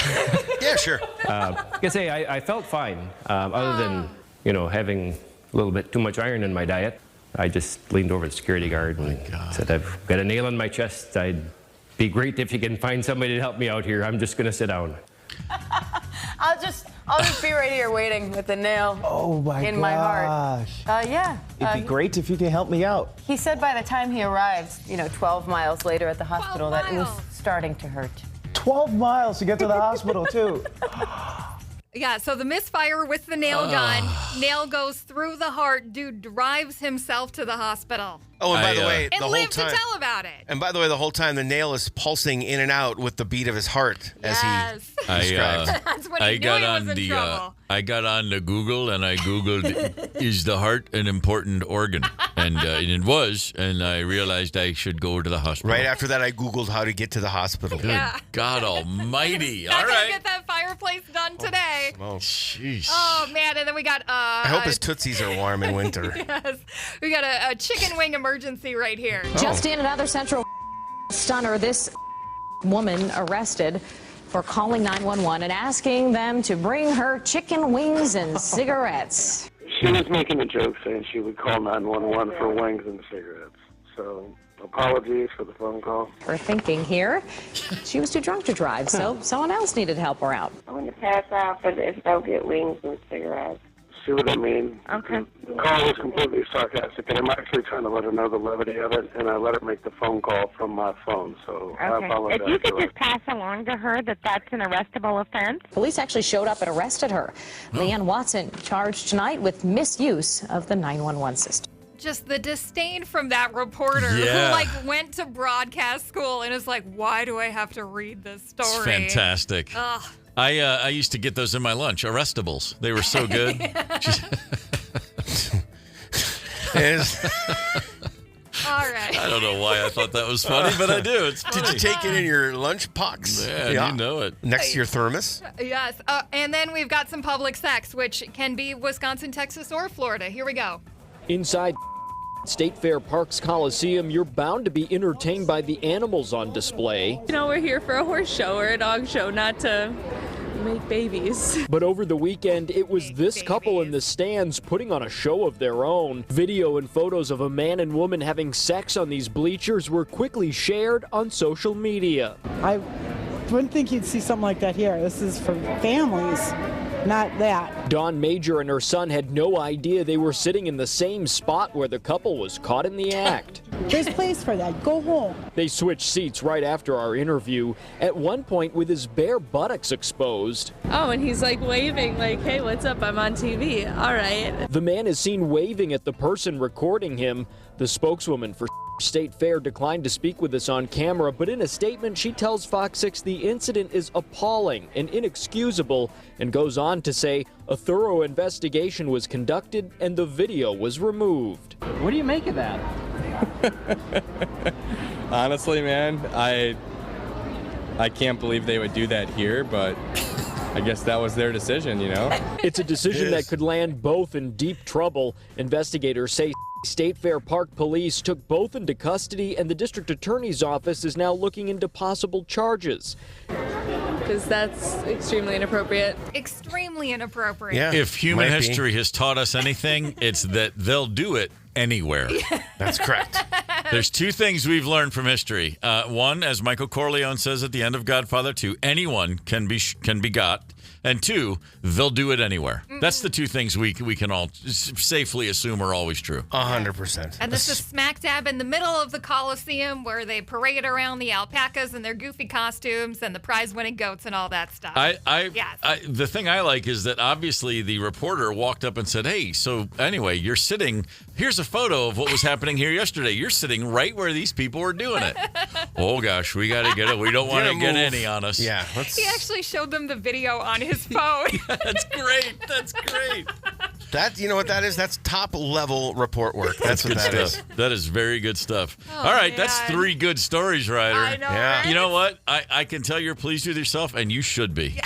Yeah, sure. Like I say, I felt fine, other than, having a little bit too much iron in my diet. I just leaned over the security guard and said, I've got a nail in my chest. I'd be great if you can find somebody to help me out here. I'm just going to sit down. I'll just be right here waiting with the nail in my heart. Yeah. It'd be great if you could help me out. He said by the time he arrived, 12 miles later at the hospital, that it was starting to hurt. 12 miles to get to the hospital, too. Yeah, so the misfire with the nail gun, nail goes through the heart, dude drives himself to the hospital. Oh, and by the way, and the whole lived time, to tell about it. and by the way, the whole time the nail is pulsing in and out with the beat of his heart as he described. That's when he knew he was in trouble. I got on the Google and I Googled, is the heart an important organ? And it was, and I realized I should go to the hospital. Right after that, I Googled how to get to the hospital. Good God almighty. All Not gonna right. get that fireplace done today. Oh, jeez. Oh, man, and then we got... I hope his Tootsies are warm in winter. Yes, we got a chicken wing emergency right here. Just in another central stunner, this woman arrested for calling 911 and asking them to bring her chicken wings and cigarettes. She was making a joke saying she would call 911 for wings and cigarettes. So, apologies for the phone call. We're thinking here she was too drunk to drive, so someone else needed to help her out. I'm going to pass out for this. Don't get wings and cigarettes. See what I mean? Okay. The call was completely sarcastic, and I'm actually trying to let her know the levity of it, and I let her make the phone call from my phone, so I apologize. If you could just pass along to her that that's an arrestable offense. Police actually showed up and arrested her. Leanne Watson charged tonight with misuse of the 911 system. Just the disdain from that reporter who went to broadcast school and is like, why do I have to read this story? It's fantastic. Ugh. I used to get those in my lunch, Arrestables. They were so good. All right. I don't know why I thought that was funny, but I do. It's funny. Did you take it in your lunch box? Yeah, you know it. Next to your thermos? Yes. And then we've got some public sex, which can be Wisconsin, Texas, or Florida. Here we go. Inside State Fair Parks Coliseum, you're bound to be entertained by the animals on display. You know, we're here for a horse show or a dog show, not to make babies. But over the weekend, it was this couple in the stands putting on a show of their own. Video and photos of a man and woman having sex on these bleachers were quickly shared on social media. I wouldn't think you'd see something like that here. This is for families. Not that. Dawn Major and her son had no idea they were sitting in the same spot where the couple was caught in the act. There's place for that. Go home. They switched seats right after our interview, at one point with his bare buttocks exposed. Oh, and he's like waving like, hey, what's up? I'm on TV. All right. The man is seen waving at the person recording him. The spokeswoman for State Fair declined to speak with us on camera, but in a statement she tells Fox 6 the incident is appalling and inexcusable, and goes on to say a thorough investigation was conducted and the video was removed. What do you make of that? Honestly, man, I can't believe they would do that here, but I guess that was their decision, you know? It's a decision that could land both in deep trouble. Investigators say State Fair Park police took both into custody, and the district attorney's office is now looking into possible charges. Because that's extremely inappropriate. Extremely inappropriate. Yeah, if human history has taught us anything, it's that they'll do it anywhere. That's correct. There's two things we've learned from history. One, as Michael Corleone says at the end of Godfather 2, anyone can be got. And two, they'll do it anywhere. Mm-hmm. That's the two things we can all safely assume are always true. 100%. And this is smack dab in the middle of the Coliseum where they parade around the alpacas in their goofy costumes and the prize-winning goats and all that stuff. The thing I like is that obviously the reporter walked up and said, hey, so anyway, you're sitting, here's a photo of what was happening here yesterday. You're sitting right where these people were doing it. Oh, gosh, we got to get it. We don't want to get any on us. Yeah. He actually showed them the video on his phone. Yeah, that's great. That's great. That, you know what that is? That's top level report work. That's what that is. That is very good stuff. Oh, all right, man. that's 3 good stories, Ryder. I know, right? You know what? I can tell you're pleased with yourself, and you should be.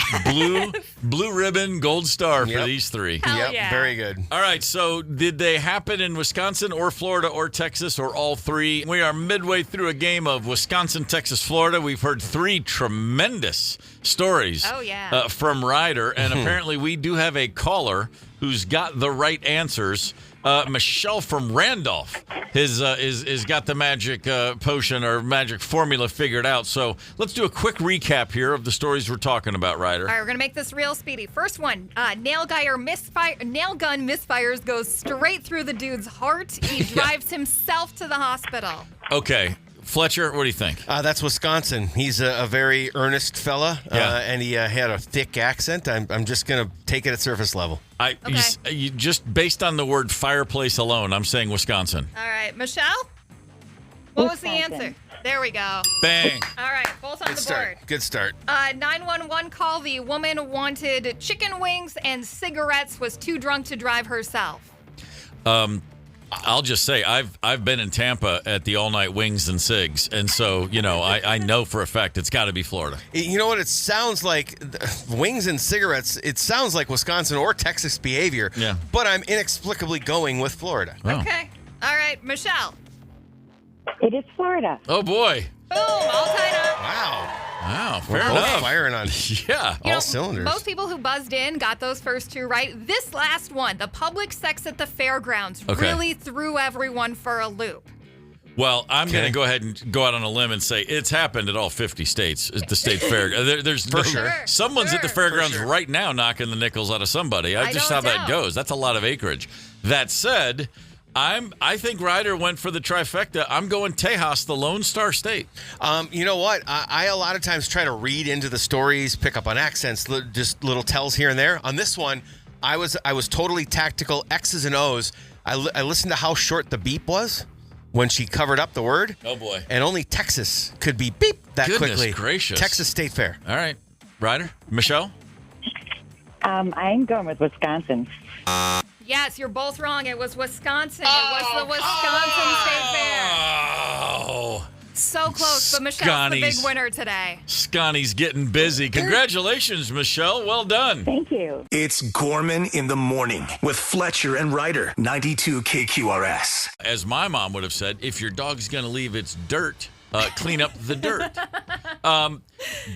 Blue ribbon, gold star for these 3. Hell yeah. Very good. All right, so did they happen in Wisconsin or Florida or Texas or all 3? We are midway through a game of Wisconsin, Texas, Florida. We've heard 3 tremendous stories from Ryder, and apparently we do have a caller who's got the right answers. Michelle from Randolph is got the magic potion or magic formula figured out. So let's do a quick recap here of the stories we're talking about, Ryder. All right, we're going to make this real speedy. First one, nail gun misfires, goes straight through the dude's heart. He drives himself to the hospital. Okay. Fletcher, what do you think? That's Wisconsin. He's a very earnest fella, and he had a thick accent. I'm just going to take it at surface level. You just based on the word fireplace alone, I'm saying Wisconsin. All right, Michelle? What was the answer? There we go. Bang. All right, both on the board. Good start. 911 call. The woman wanted chicken wings and cigarettes, was too drunk to drive herself. I'll just say I've been in Tampa at the all-night wings and cigs, and so I know for a fact it's got to be Florida. You know what? It sounds like wings and cigarettes. It sounds like Wisconsin or Texas behavior. Yeah. But I'm inexplicably going with Florida. Oh. Okay. All right, Michelle. It is Florida. Oh boy. Boom, all tied up. Wow, fair We're enough. both firing on all cylinders. Most people who buzzed in got those first two right. This last one, the public sex at the fairgrounds, really threw everyone for a loop. Well, I'm going to go ahead and go out on a limb and say it's happened at all 50 states at the state fair. There's someone's at the fairgrounds right now knocking the nickels out of somebody. I just how that goes. That's a lot of acreage. That said, I think Ryder went for the trifecta. I'm going Tejas, the Lone Star State. You know what? I a lot of times try to read into the stories, pick up on accents, just little tells here and there. On this one, I was totally tactical, X's and O's. I listened to how short the beep was when she covered up the word. Oh, boy. And only Texas could be beep that quickly. Goodness gracious. Texas State Fair. All right. Ryder? Michelle? I'm going with Wisconsin. Yes, you're both wrong. It was Wisconsin. It was the Wisconsin State Fair. Oh. So close, but Michelle's the big winner today. Scotty's getting busy. Congratulations, Michelle. Well done. Thank you. It's Gorman in the morning with Fletcher and Ryder, 92 KQRS. As my mom would have said, if your dog's going to leave its dirt, clean up the dirt.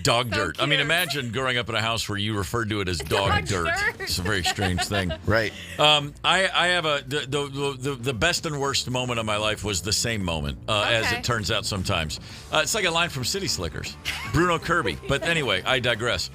Dog dirt. Cute. I mean, imagine growing up in a house where you referred to it as dog dirt. It's a very strange thing. Right. I have the best and worst moment of my life was the same moment, as it turns out sometimes. It's like a line from City Slickers, Bruno Kirby. But anyway, I digress.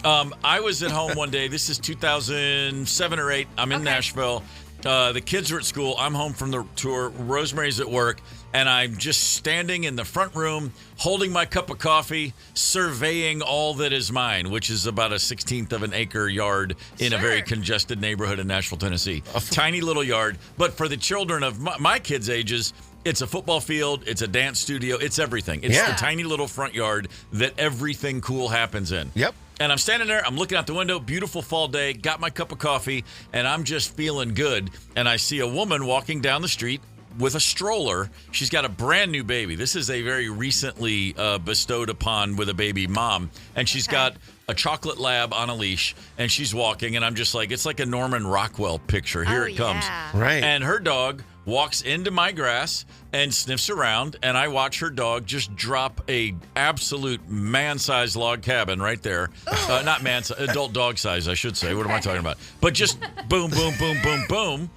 I was at home one day. This is 2007 or 8. I'm in Nashville. The kids are at school. I'm home from the tour. Rosemary's at work. And I'm just standing in the front room, holding my cup of coffee, surveying all that is mine, which is about a 16th of an acre yard in a very congested neighborhood in Nashville, Tennessee. A tiny little yard. But for the children of my kids' ages, it's a football field, it's a dance studio, it's everything. It's the tiny little front yard that everything cool happens in. Yep. And I'm standing there, I'm looking out the window, beautiful fall day, got my cup of coffee, and I'm just feeling good. And I see a woman walking down the street with a stroller. She's got a brand new baby. This is a very recently bestowed upon with a baby mom. And she's got a chocolate lab on a leash, and she's walking, and I'm just like, it's like a Norman Rockwell picture. Here it comes. Right. And her dog walks into my grass and sniffs around, and I watch her dog just drop a absolute man-sized log cabin right there. Not adult dog size, I should say. What am I talking about? But just boom, boom, boom, boom, boom.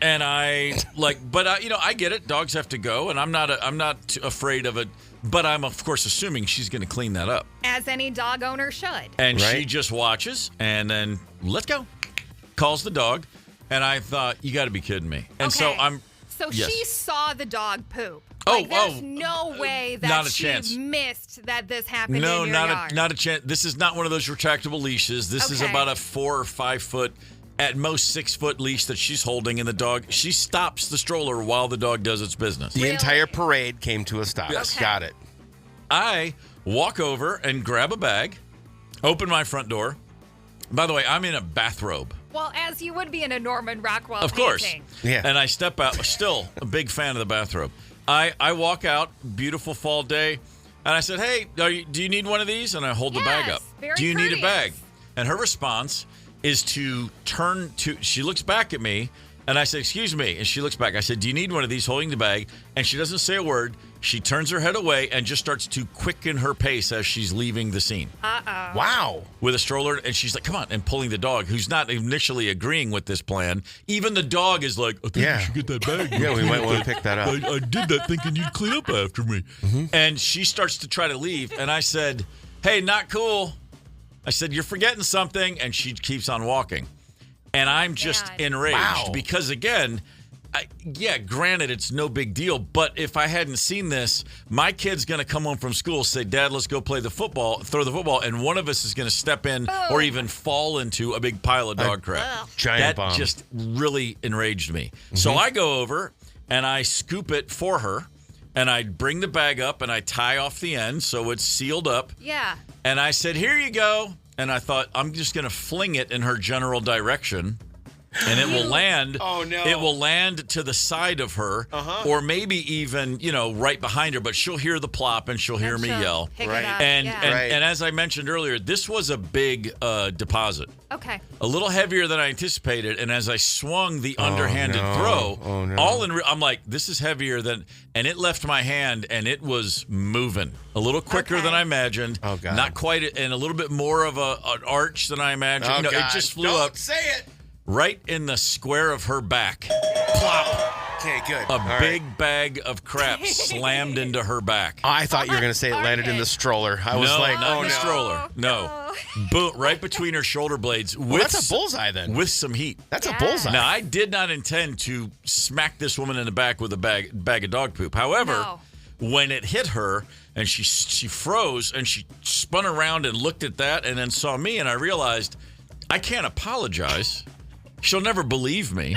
And I I get it. Dogs have to go, and I'm not too afraid of it. But I'm of course assuming she's going to clean that up, as any dog owner should. And she just watches, and then let's go. Calls the dog, and I thought, you got to be kidding me. And so I'm. So she saw the dog poop. Oh, there's no way that not a she chance. missed that this happened in your yard. Not a chance. This is not one of those retractable leashes. This is about a 4 or 5 foot, at most 6 foot leash that she's holding, and the dog, she stops the stroller while the dog does its business. The entire parade came to a stop. Yes. Got it. I walk over and grab a bag, open my front door. By the way, I'm in a bathrobe. Well, as you would be in a Norman Rockwell Of course. painting. Yeah. And I step out, still a big fan of the bathrobe. I walk out, beautiful fall day, and I said, hey, do you need one of these? And I hold the bag up. Very do you need a courteous. bag? And her response is to she looks back at me, and I said, excuse me. And she looks back. I said, do you need one of these, holding the bag? And she doesn't say a word. She turns her head away and just starts to quicken her pace as she's leaving the scene. Uh-oh. Wow. With a stroller, and she's like, come on, and pulling the dog, who's not initially agreeing with this plan. Even the dog is like, I think you should get that bag. Yeah, we might want to pick that up. I did that thinking you'd clean up after me. Mm-hmm. And she starts to try to leave, and I said, hey, not cool. I said, you're forgetting something, and she keeps on walking. And I'm just enraged because, again, granted, it's no big deal, but if I hadn't seen this, my kid's going to come home from school, say, Dad, let's go play the football, throw the football, and one of us is going to step in or even fall into a big pile of dog crap. Giant bomb. That just really enraged me. Mm-hmm. So I go over, and I scoop it for her, and I bring the bag up, and I tie off the end so it's sealed up. Yeah. And I said, here you go. And I thought, I'm just going to fling it in her general direction. And it will land. Oh, no. It will land to the side of her, or maybe even right behind her. But she'll hear the plop and she'll hear me yell. Right. And as I mentioned earlier, this was a big deposit. Okay. A little heavier than I anticipated. And as I swung the underhanded throw, I'm like, this is heavier than. And it left my hand, and it was moving a little quicker than I imagined. Oh God! Not quite, and a little bit more of an arch than I imagined. Oh, God. It just flew Don't up. say it. Right in the square of her back. Plop. Okay, good. A big bag of crap slammed into her back. I thought you were going to say it landed in the stroller. I was like, not oh, in the no. stroller. No. Boom, right between her shoulder blades. Well, that's a bullseye then. With some heat. That's a bullseye. Now, I did not intend to smack this woman in the back with a bag of dog poop. However, when it hit her and she froze and she spun around and looked at that and then saw me, and I realized I can't apologize. She'll never believe me.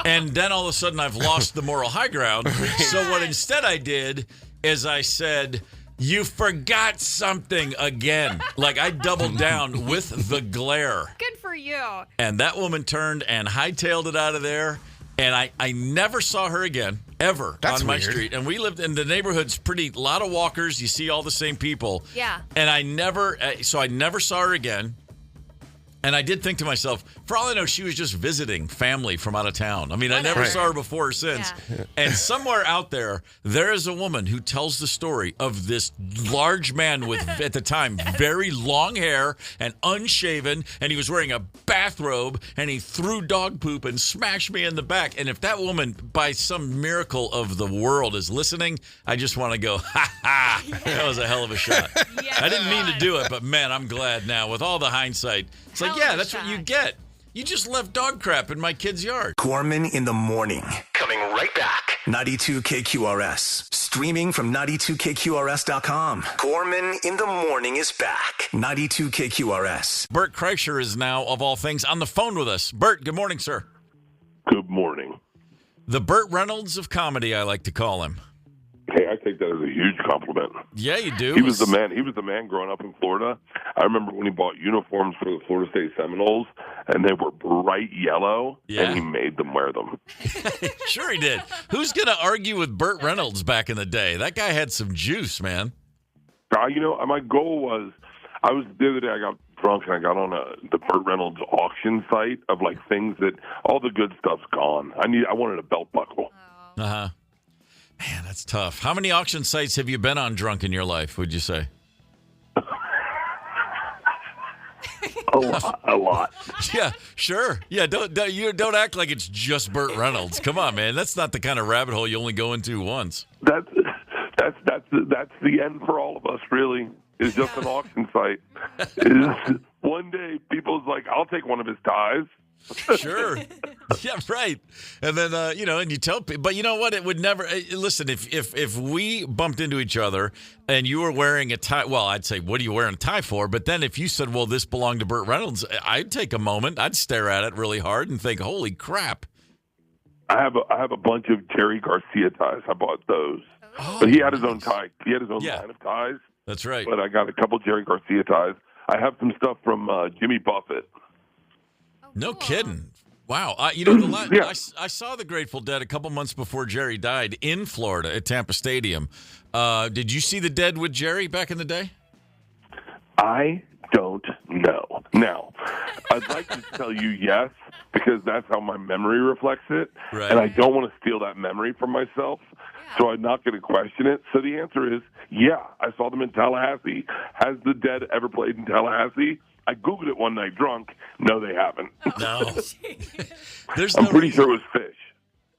And then all of a sudden I've lost the moral high ground. So what instead I did is I said, you forgot something again. Like I doubled down with the glare. Good for you. And that woman turned and hightailed it out of there. And I never saw her again, ever, That's on my weird. street. And we lived in the neighborhood's a lot of walkers. You see all the same people. Yeah. And I never saw her again. And I did think to myself, for all I know, she was just visiting family from out of town. I mean, I never saw her before or since. Yeah. And somewhere out there is a woman who tells the story of this large man with, at the time, very long hair and unshaven. And he was wearing a bathrobe and he threw dog poop and smashed me in the back. And if that woman, by some miracle of the world, is listening, I just want to go, ha ha, that was a hell of a shot. I didn't mean to do it, but man, I'm glad now with all the hindsight. It's like, yeah, that's what you get. You just left dog crap in my kid's yard. Gorman in the morning. Coming right back. 92 KQRS. Streaming from 92KQRS.com. Gorman in the morning is back. 92 KQRS. Bert Kreischer is now, of all things, on the phone with us. Bert, good morning, sir. Good morning. The Burt Reynolds of comedy, I like to call him. Hey, I take that as a huge compliment. Yeah, you do. He was the man. He was the man growing up in Florida. I remember when he bought uniforms for the Florida State Seminoles, and they were bright yellow, and he made them wear them. Sure he did. Who's going to argue with Burt Reynolds back in the day? That guy had some juice, man. My goal was, the other day I got drunk and I got on the Burt Reynolds auction site of like things that all the good stuff's gone. I wanted a belt buckle. Uh-huh. Man, that's tough. How many auction sites have you been on drunk in your life, would you say? A lot. Yeah, sure. Yeah, don't act like it's just Burt Reynolds. Come on, man. That's not the kind of rabbit hole you only go into once. That's the end for all of us, really. It's just an auction site. One day, people's like, I'll take one of his ties. Sure. Yeah, right. And then, and you tell people, but you know what? It would never, listen, if we bumped into each other and you were wearing a tie, well, I'd say, what are you wearing a tie for? But then if you said, well, this belonged to Burt Reynolds, I'd take a moment. I'd stare at it really hard and think, holy crap. I have a bunch of Jerry Garcia ties. I bought those. Oh, but he had his own tie. He had his own line of ties. That's right. But I got a couple Jerry Garcia ties. I have some stuff from Jimmy Buffett. No kidding. Wow. I saw the Grateful Dead a couple months before Jerry died in Florida at Tampa Stadium. Did you see the Dead with Jerry back in the day? I don't know. Now, I'd like to tell you yes, because that's how my memory reflects it. Right. And I don't want to steal that memory from myself. So I'm not going to question it. So the answer is, yeah, I saw them in Tallahassee. Has the Dead ever played in Tallahassee? I Googled it one night drunk. No, they haven't. No. I'm pretty sure it was Fish.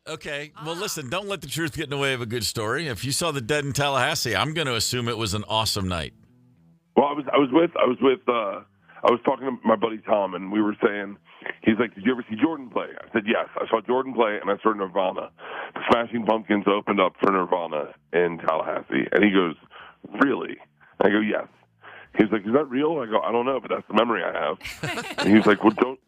Okay. Well, listen, don't let the truth get in the way of a good story. If you saw the Dead in Tallahassee, I'm going to assume it was an awesome night. Well, I was talking to my buddy Tom, and we were saying, he's like, did you ever see Jordan play? I said, yes. I saw Jordan play, and I saw Nirvana. The Smashing Pumpkins opened up for Nirvana in Tallahassee. And he goes, really? And I go, yes. He's like, is that real? I go, I don't know, but that's the memory I have. And he's like, well, don't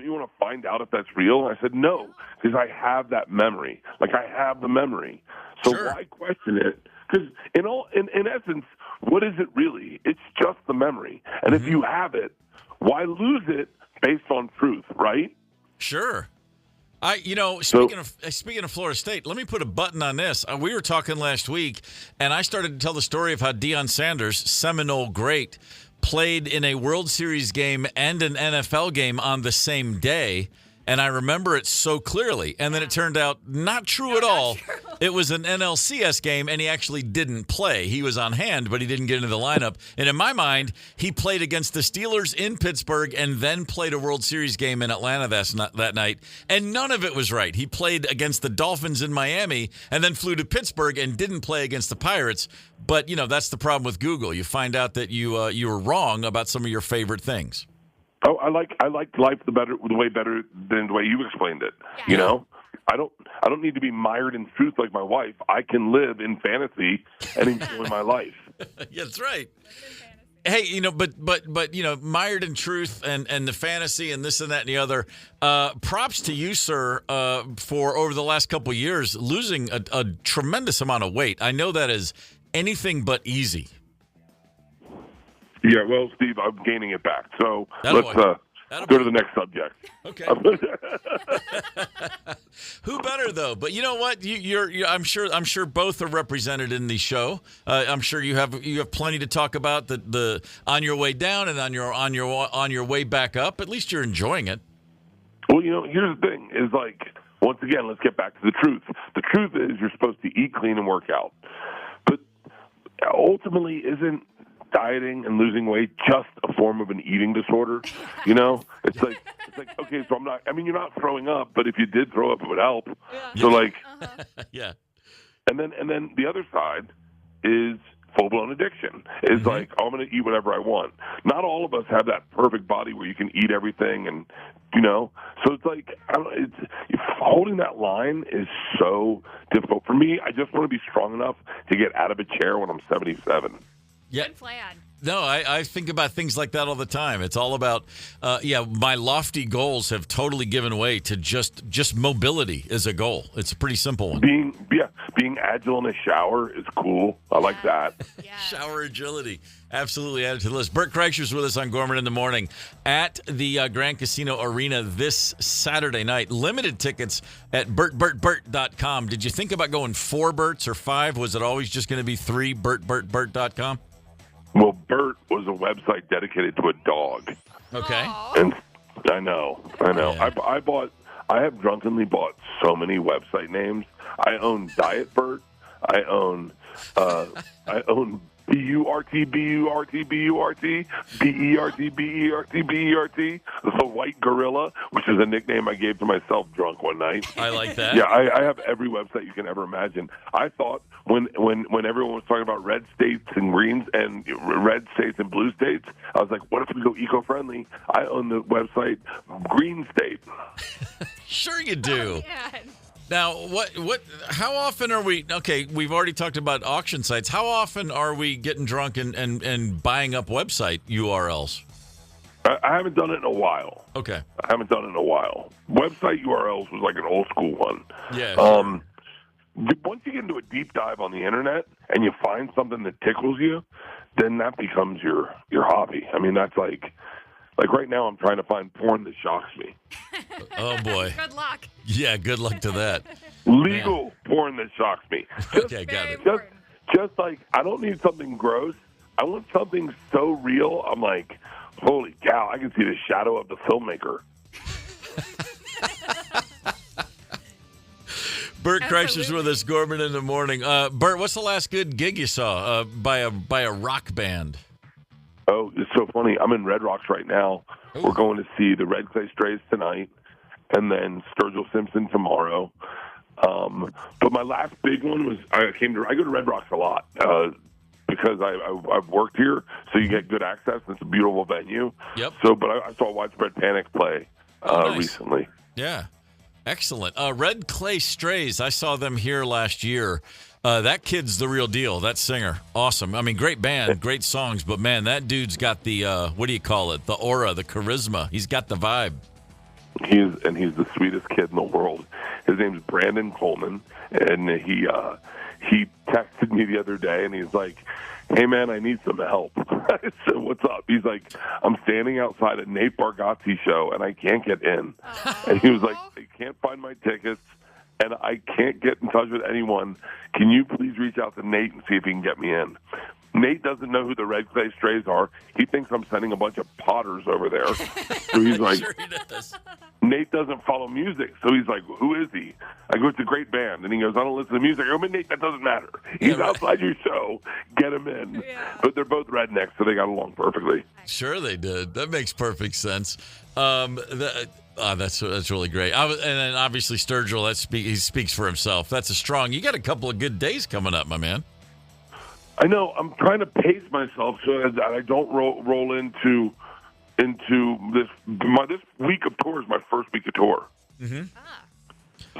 you want to find out if that's real? And I said, no, because I have that memory. Like, I have the memory. So why question it? Because in essence, what is it really? It's just the memory. And if you have it, why lose it based on truth, right? Sure. Speaking of Florida State, let me put a button on this. We were talking last week, and I started to tell the story of how Deion Sanders, Seminole great, played in a World Series game and an NFL game on the same day. And I remember it so clearly. And then it turned out not true at all. It was an NLCS game, and he actually didn't play. He was on hand, but he didn't get into the lineup. And in my mind, he played against the Steelers in Pittsburgh and then played a World Series game in Atlanta that night. And none of it was right. He played against the Dolphins in Miami and then flew to Pittsburgh and didn't play against the Pirates. But, that's the problem with Google. You find out that you were wrong about some of your favorite things. Oh, I like life the way better than the way you explained it. Yeah. I don't need to be mired in truth like my wife. I can live in fantasy and enjoy my life. Yeah, that's right. Hey, but mired in truth and the fantasy and this and that and the other. Props to you, sir, for over the last couple of years losing a tremendous amount of weight. I know that is anything but easy. Yeah, well, Steve, I'm gaining it back. So let's go to the next subject. Okay. Who better though? But you know what? You're I'm sure both are represented in the show. I'm sure you have plenty to talk about the on your way down and on your way back up. At least you're enjoying it. Well, here's the thing: is once again, let's get back to the truth. The truth is you're supposed to eat clean and work out, but ultimately, isn't dieting and losing weight just a form of an eating disorder? It's like okay, so I'm not. I mean, you're not throwing up, but if you did throw up, it would help. Yeah. So yeah. And then the other side is full blown addiction. It's I'm going to eat whatever I want. Not all of us have that perfect body where you can eat everything, and So it's holding that line is so difficult for me. I just want to be strong enough to get out of a chair when I'm 77. Yeah. Good plan. No, I think about things like that all the time. It's all about, my lofty goals have totally given way to just mobility as a goal. It's a pretty simple one. Being agile in a shower is cool. I like that. Yeah. Shower agility. Absolutely added to the list. Bert Kreischer's with us on Gorman in the Morning at the Grand Casino Arena this Saturday night. Limited tickets at BertBertBert.com. Did you think about going 4 Berts or 5? Was it always just going to be 3? BertBertBert.com? Well, Bert was a website dedicated to a dog. Okay. And I know. Yeah. I have drunkenly bought so many website names. I own Diet Bert. I own B-U-R-T, B-U-R-T, B-U-R-T, B-E-R-T, B-E-R-T, B-E-R-T, the White Gorilla, which is a nickname I gave to myself drunk one night. I like that. Yeah, I have every website you can ever imagine. I thought when everyone was talking about red states and greens and red states and blue states, I was like, what if we go eco-friendly? I own the website Green State. Sure you do. Oh, now, how often are we, okay, we've already talked about auction sites. How often are we getting drunk and buying up website URLs? I haven't done it in a while. Okay. I haven't done it in a while. Website URLs was like an old school one. Yeah. Sure. Once you get into a deep dive on the internet and you find something that tickles you, then that becomes your hobby. I mean, that's like right now I'm trying to find porn that shocks me. Oh, boy. Good luck. Yeah, good luck to that. Legal porn that shocks me. Okay, got it. Just I don't need something gross. I want something so real. I'm like, holy cow, I can see the shadow of the filmmaker. Bert Kreischer's with us, Gorman in the Morning. Bert, what's the last good gig you saw by a rock band? Oh, it's so funny. I'm in Red Rocks right now. Ooh. We're going to see the Red Clay Strays tonight and then Sturgill Simpson tomorrow. But my last big one was I go to Red Rocks a lot because I've worked here, so you get good access. It's a beautiful venue. Yep. So, but I saw Widespread Panic play nice. Recently. Yeah. Excellent. Red Clay Strays, I saw them here last year. That kid's the real deal, that singer. Awesome. I mean, great band, great songs, but, man, that dude's got the, what do you call it, the aura, the charisma. He's got the vibe. He's the sweetest kid in the world. His name's Brandon Coleman, and he texted me the other day, and he's like, hey, man, I need some help. I said, what's up? He's like, I'm standing outside a Nate Bargatze show, and I can't get in. And he was like, I can't find my tickets, and I can't get in touch with anyone. Can you please reach out to Nate and see if he can get me in? Nate doesn't know who the Red Clay Strays are. He thinks I'm sending a bunch of potters over there. So he's like, sure he does. Nate doesn't follow music. So he's like, who is he? I go, it's a great band. And he goes, I don't listen to music. I go, but Nate, that doesn't matter. He's outside your show. Get him in. Yeah. But they're both rednecks, so they got along perfectly. Sure they did. That makes perfect sense. That's really great. And then obviously Sturgill, he speaks for himself. That's a strong. You got a couple of good days coming up, my man. I know. I'm trying to pace myself so that I don't roll into this. This week of tour is my first week of tour. Mm-hmm.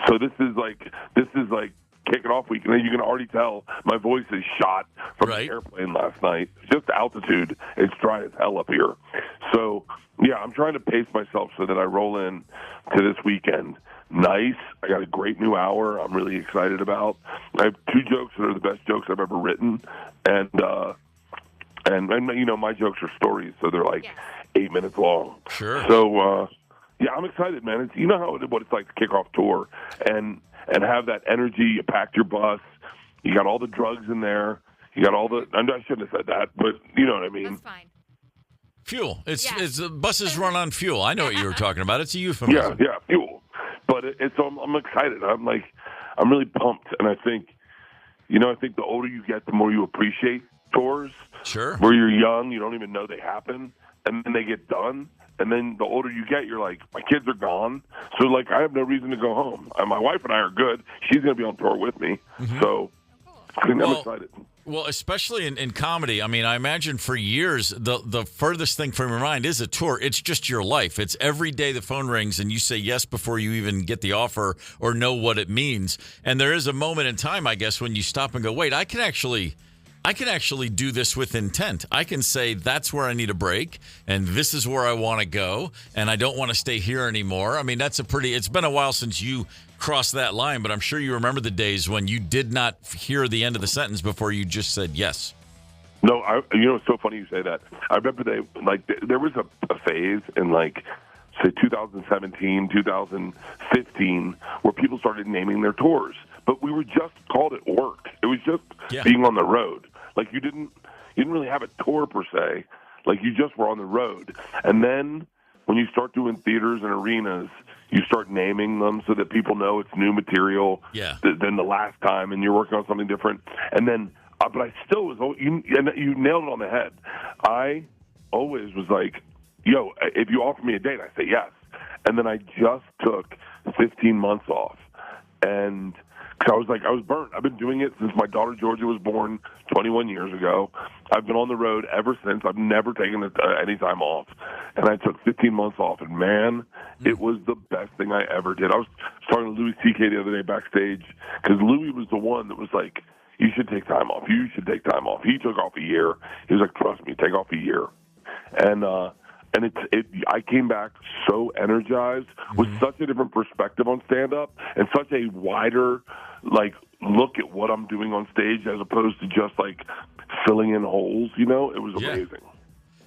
So this is like kicking off week, and then you can already tell my voice is shot from the airplane last night. Just altitude. It's dry as hell up here. So yeah, I'm trying to pace myself so that I roll in to this weekend nice. I got a great new hour I'm really excited about. I have 2 jokes that are the best jokes I've ever written, and you know, my jokes are stories, so they're like 8 minutes long. Sure. So yeah, I'm excited, man. You know what it's like to kick off tour and have that energy. You packed your bus. You got all the drugs in there. You got all the. I shouldn't have said that, but you know what I mean. That's fine. Fuel. It's buses run on fuel. I know what you were talking about. It's a euphemism. Yeah, fuel. But I'm excited. I'm really pumped, and I think the older you get, the more you appreciate tours. Sure. Where you're young, you don't even know they happen, and then they get done, and then the older you get, you're like, my kids are gone, so like I have no reason to go home. My wife and I are good. She's going to be on tour with me, so I'm excited. Well, especially in comedy. I mean, I imagine for years, the furthest thing from your mind is a tour. It's just your life. It's every day the phone rings and you say yes before you even get the offer or know what it means. And there is a moment in time, I guess, when you stop and go, wait, I can actually do this with intent. I can say that's where I need a break, and this is where I want to go, and I don't want to stay here anymore. I mean, it's been a while since you crossed that line, but I'm sure you remember the days when you did not hear the end of the sentence before you just said yes. No, it's so funny you say that. I remember there was a phase in say 2017, 2015, where people started naming their tours, but we were just called it work. It was just being on the road. Like you didn't really have a tour per se. Like you just were on the road. And then when you start doing theaters and arenas, you start naming them so that people know it's new material than the last time, and you're working on something different. And then, but I still was. You nailed it on the head. I always was like, yo, if you offer me a date, I say yes. And then I just took 15 months off, and because I was burnt. I've been doing it since my daughter Georgia was born 21 years ago. I've been on the road ever since. I've never taken any time off. And I took 15 months off, and man, it was the best thing I ever did. I was talking to Louis C.K. the other day backstage, because Louis was the one that was like, you should take time off. You should take time off. He took off a year. He was like, trust me, take off a year. And I came back so energized with such a different perspective on stand-up and such a wider, look at what I'm doing on stage as opposed to just, filling in holes, It was amazing.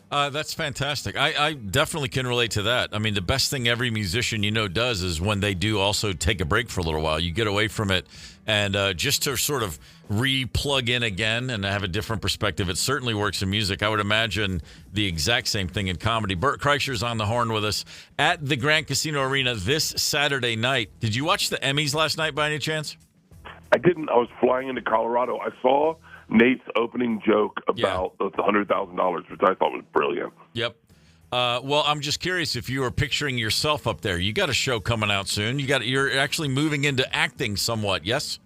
That's fantastic. I definitely can relate to that. I mean, the best thing every musician does is when they do also take a break for a little while. You get away from it, and just to sort of re-plug in again and have a different perspective. It certainly works in music. I would imagine the exact same thing in comedy. Bert Kreischer's on the horn with us at the Grand Casino Arena this Saturday night. Did you watch the Emmys last night by any chance? I didn't. I was flying into Colorado. I saw Nate's opening joke about the $100,000, which I thought was brilliant. Yep. Well, I'm just curious if you were picturing yourself up there. You got a show coming out soon. You're actually moving into acting somewhat, yes?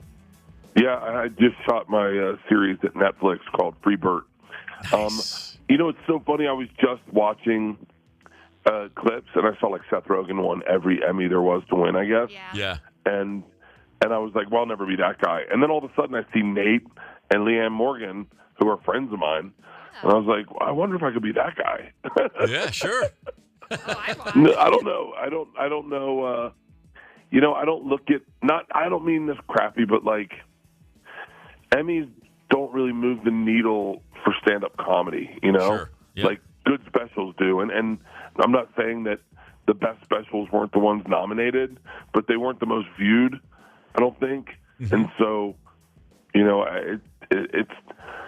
Yeah, I just shot my series at Netflix called Free Bert. Nice. It's so funny. I was just watching clips, and I saw Seth Rogen won every Emmy there was to win, I guess. Yeah. And I was like, well, I'll never be that guy. And then all of a sudden I see Nate and Leanne Morgan, who are friends of mine, and I was like, well, I wonder if I could be that guy. Yeah, sure. No, I don't know. I don't know. I don't look at I don't mean this crappy, but Emmys don't really move the needle for stand-up comedy, you know? Sure. Yep. Like good specials do. And I'm not saying that the best specials weren't the ones nominated, but they weren't the most viewed, I don't think. Mm-hmm. And so, you know, it's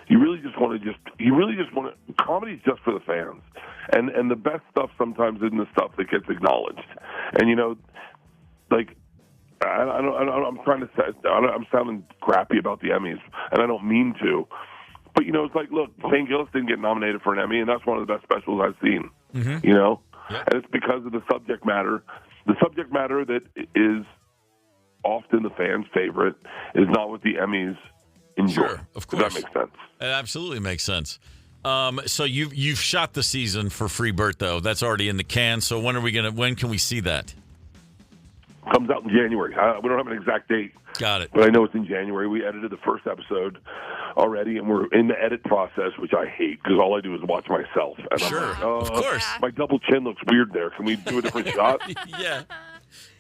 you really just want to comedy's just for the fans. And the best stuff sometimes isn't the stuff that gets acknowledged. And, you know, like, I'm trying to say, I'm sounding crappy about the Emmys, and I don't mean to. But, you know, it's like, look, St. Gillis didn't get nominated for an Emmy, and that's one of the best specials I've seen, you know? Yep. And it's because of the subject matter. The subject matter that is often the fans' favorite is not what the Emmys enjoy. Sure, of course. Does that make sense? It absolutely makes sense. So you've shot the season for Free Burt, though. That's already in the can. So when can we see that? Comes out in January. We don't have an exact date. Got it. But I know it's in January. We edited the first episode already, and we're in the edit process, which I hate because all I do is watch myself. And sure, I'm like, of course. My double chin looks weird there. Can we do a different shot? Yeah,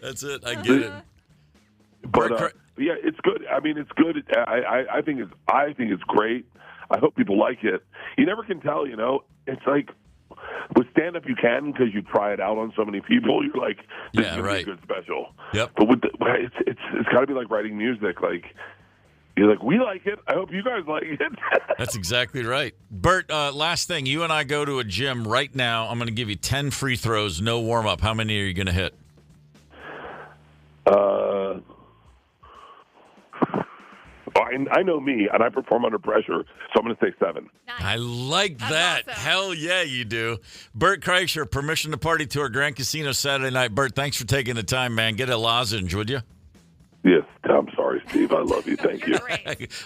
that's it. I get it. But yeah, it's good. I mean, it's good. I think it's great. I hope people like it. You never can tell, you know. It's like with stand-up you can because you try it out on so many people. You're like, this is going to be a good special. Yep. But it's got to be like writing music. Like, you're like, we like it. I hope you guys like it. That's exactly right. Burt, last thing. You and I go to a gym right now. I'm going to give you 10 free throws, no warm-up. How many are you going to hit? I know me, and I perform under pressure, so I'm going to say 7. Nice. I like that. Awesome. Hell yeah, you do. Burt Kreischer, Permission to Party Tour, Grand Casino Saturday night. Burt, thanks for taking the time, man. Get a lozenge, would you? Yes. I'm sorry, Steve. I love you. Thank you.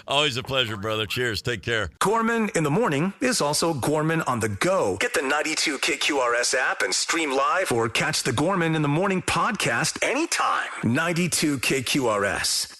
Always a pleasure, brother. Cheers. Take care. Gorman in the morning is also Gorman on the go. Get the 92 KQRS app and stream live or catch the Gorman in the morning podcast anytime. 92 KQRS.